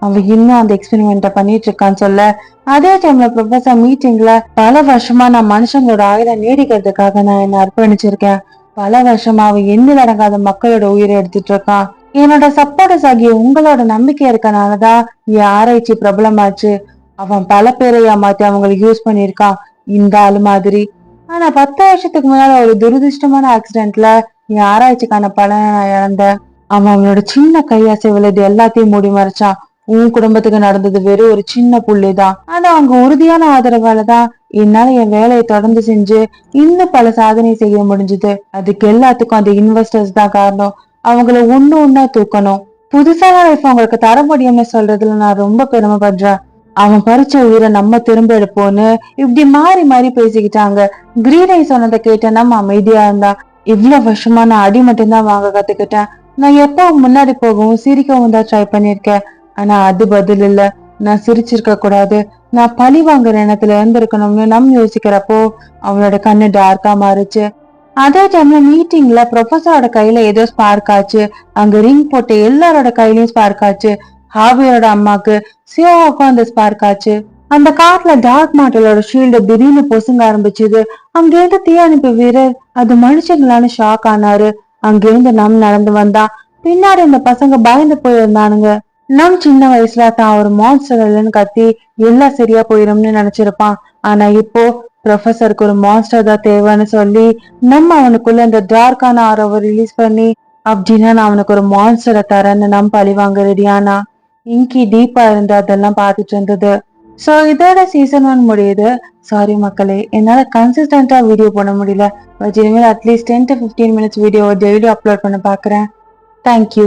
அவன் இன்னும் அந்த எக்ஸ்பெரிமெண்ட்ட பண்ணிட்டு இருக்கான்னு சொல்ல, அதே டைம்ல ப்ரொஃபசர் மீட்டிங்ல, பல வருஷமா நான் மனுஷங்களோட ஆயுதம் நீடிக்கிறதுக்காக நான் என்ன அர்ப்பணிச்சிருக்கேன். பல வருஷமா அவன் எண்ணில் அடங்காத மக்களோட உயிரை எடுத்துட்டு இருக்கான். என்னோட சப்போர்ட்டர்ஸ் ஆகிய உங்களோட நம்பிக்கை இருக்கனாலதான் என் ஆராய்ச்சி பிரபலமாச்சு. அவன் பல பேரை ஏமாத்தி அவங்களை யூஸ் பண்ணிருக்கான், இந்த ஆளு மாதிரி. ஆனா 10 வருஷத்துக்கு முன்னால ஒரு துரதிருஷ்டமான ஆக்சிடென்ட்ல என் ஆராய்ச்சிக்கான பலனை நான் இழந்தேன். அவன் அவனோட சின்ன கையசைவுல இது எல்லாத்தையும் மூடி மறைச்சான். உன் குடும்பத்துக்கு நடந்தது வெறும் ஒரு சின்ன புள்ளிதான். ஆனா அவங்க உறுதியான ஆதரவாலதான் என்னால என் வேலையை தொடர்ந்து செஞ்சு இன்னும் பல சாதனை செய்ய முடிஞ்சது. அதுக்கு எல்லாத்துக்கும் அந்த இன்வெஸ்டர்ஸ் தான் காரணம். அவங்கள ஒண்ணா தூக்கணும். புதுசான லைஃப் அவங்களுக்கு தர முடியும்னு சொல்றதுல நான் ரொம்ப பெருமைப்படுறேன். அவன் பறிச்ச உயிரை நம்ம திரும்ப எடுப்போன்னு இப்படி மாறி மாறி பேசிக்கிட்டாங்க. கிரீனை சொன்னதை கேட்ட நம்ம அமைதியா இருந்தா. இவ்வளவு வருஷமா நான் அடி மட்டும்தான் வாங்க கத்துக்கிட்டேன். நான் எப்போ முன்னாடி போகவும் சிரிக்கவும் தான் ட்ரை பண்ணிருக்கேன். ஆனா அது பதில் இல்ல. நான் சிரிச்சிருக்க கூடாது, நான் பழி வாங்குற எண்ணத்துல இருந்திருக்கணும்னு நம்ம யோசிக்கிறப்போ அவனோட கண்ணு டார்க்கா மாறுச்சு. அதே டைம்ல மீட்டிங்ல ப்ரொஃபஸரோட கையில ஏதோ ஸ்பார்க் ஆச்சு. அங்க ரிங் போட்டு எல்லாரோட கையிலயும் ஸ்பார்க் ஆச்சு. ஹாபியோட அம்மாக்கு, சியோவுக்கும் அந்த ஸ்பார்க் ஆச்சு. அந்த காட்டுல டார்க் மாட்டலோட ஷீல்டு திடீர்னு பொசுங்க ஆரம்பிச்சுது. அங்க இருந்து தீயணைப்பு வீரர் அது மனுஷங்களான ஷாக் ஆனாரு. அங்கிருந்து நம் நடந்து வந்தா. பின்னாடி இந்த பசங்க பயந்து போயிருந்தானுங்க. நம் சின்ன வயசுல தான் ஒரு மான்ஸ்டர் இல்லைன்னு கத்தி எல்லாம் சரியா போயிரும்னு நினைச்சிருப்பான். ஆனா இப்போ ப்ரொஃபசருக்கு ஒரு மான்ஸ்டர் தான் தேவைன்னு சொல்லி நம்ம அவனுக்குள்ள இந்த டார்க்கான ஆரவை ரிலீஸ் பண்ணி, அப்படின்னா நான் அவனுக்கு ஒரு மான்ஸ்டரை தரேன்னு நம்ம பழி வாங்க ரெடியானா. இங்கி டீப்பா இருந்து அதெல்லாம் பார்த்துட்டு இருந்தது. சோ இதோட சீசன் 1 முடியுது. சாரி மக்களே, என்னால கன்சிஸ்டன்டா வீடியோ போட முடியல. பட் இனிமேல் at least 10 to 15 minutes video daily upload பண்ண பாக்குறேன். தேங்க்யூ.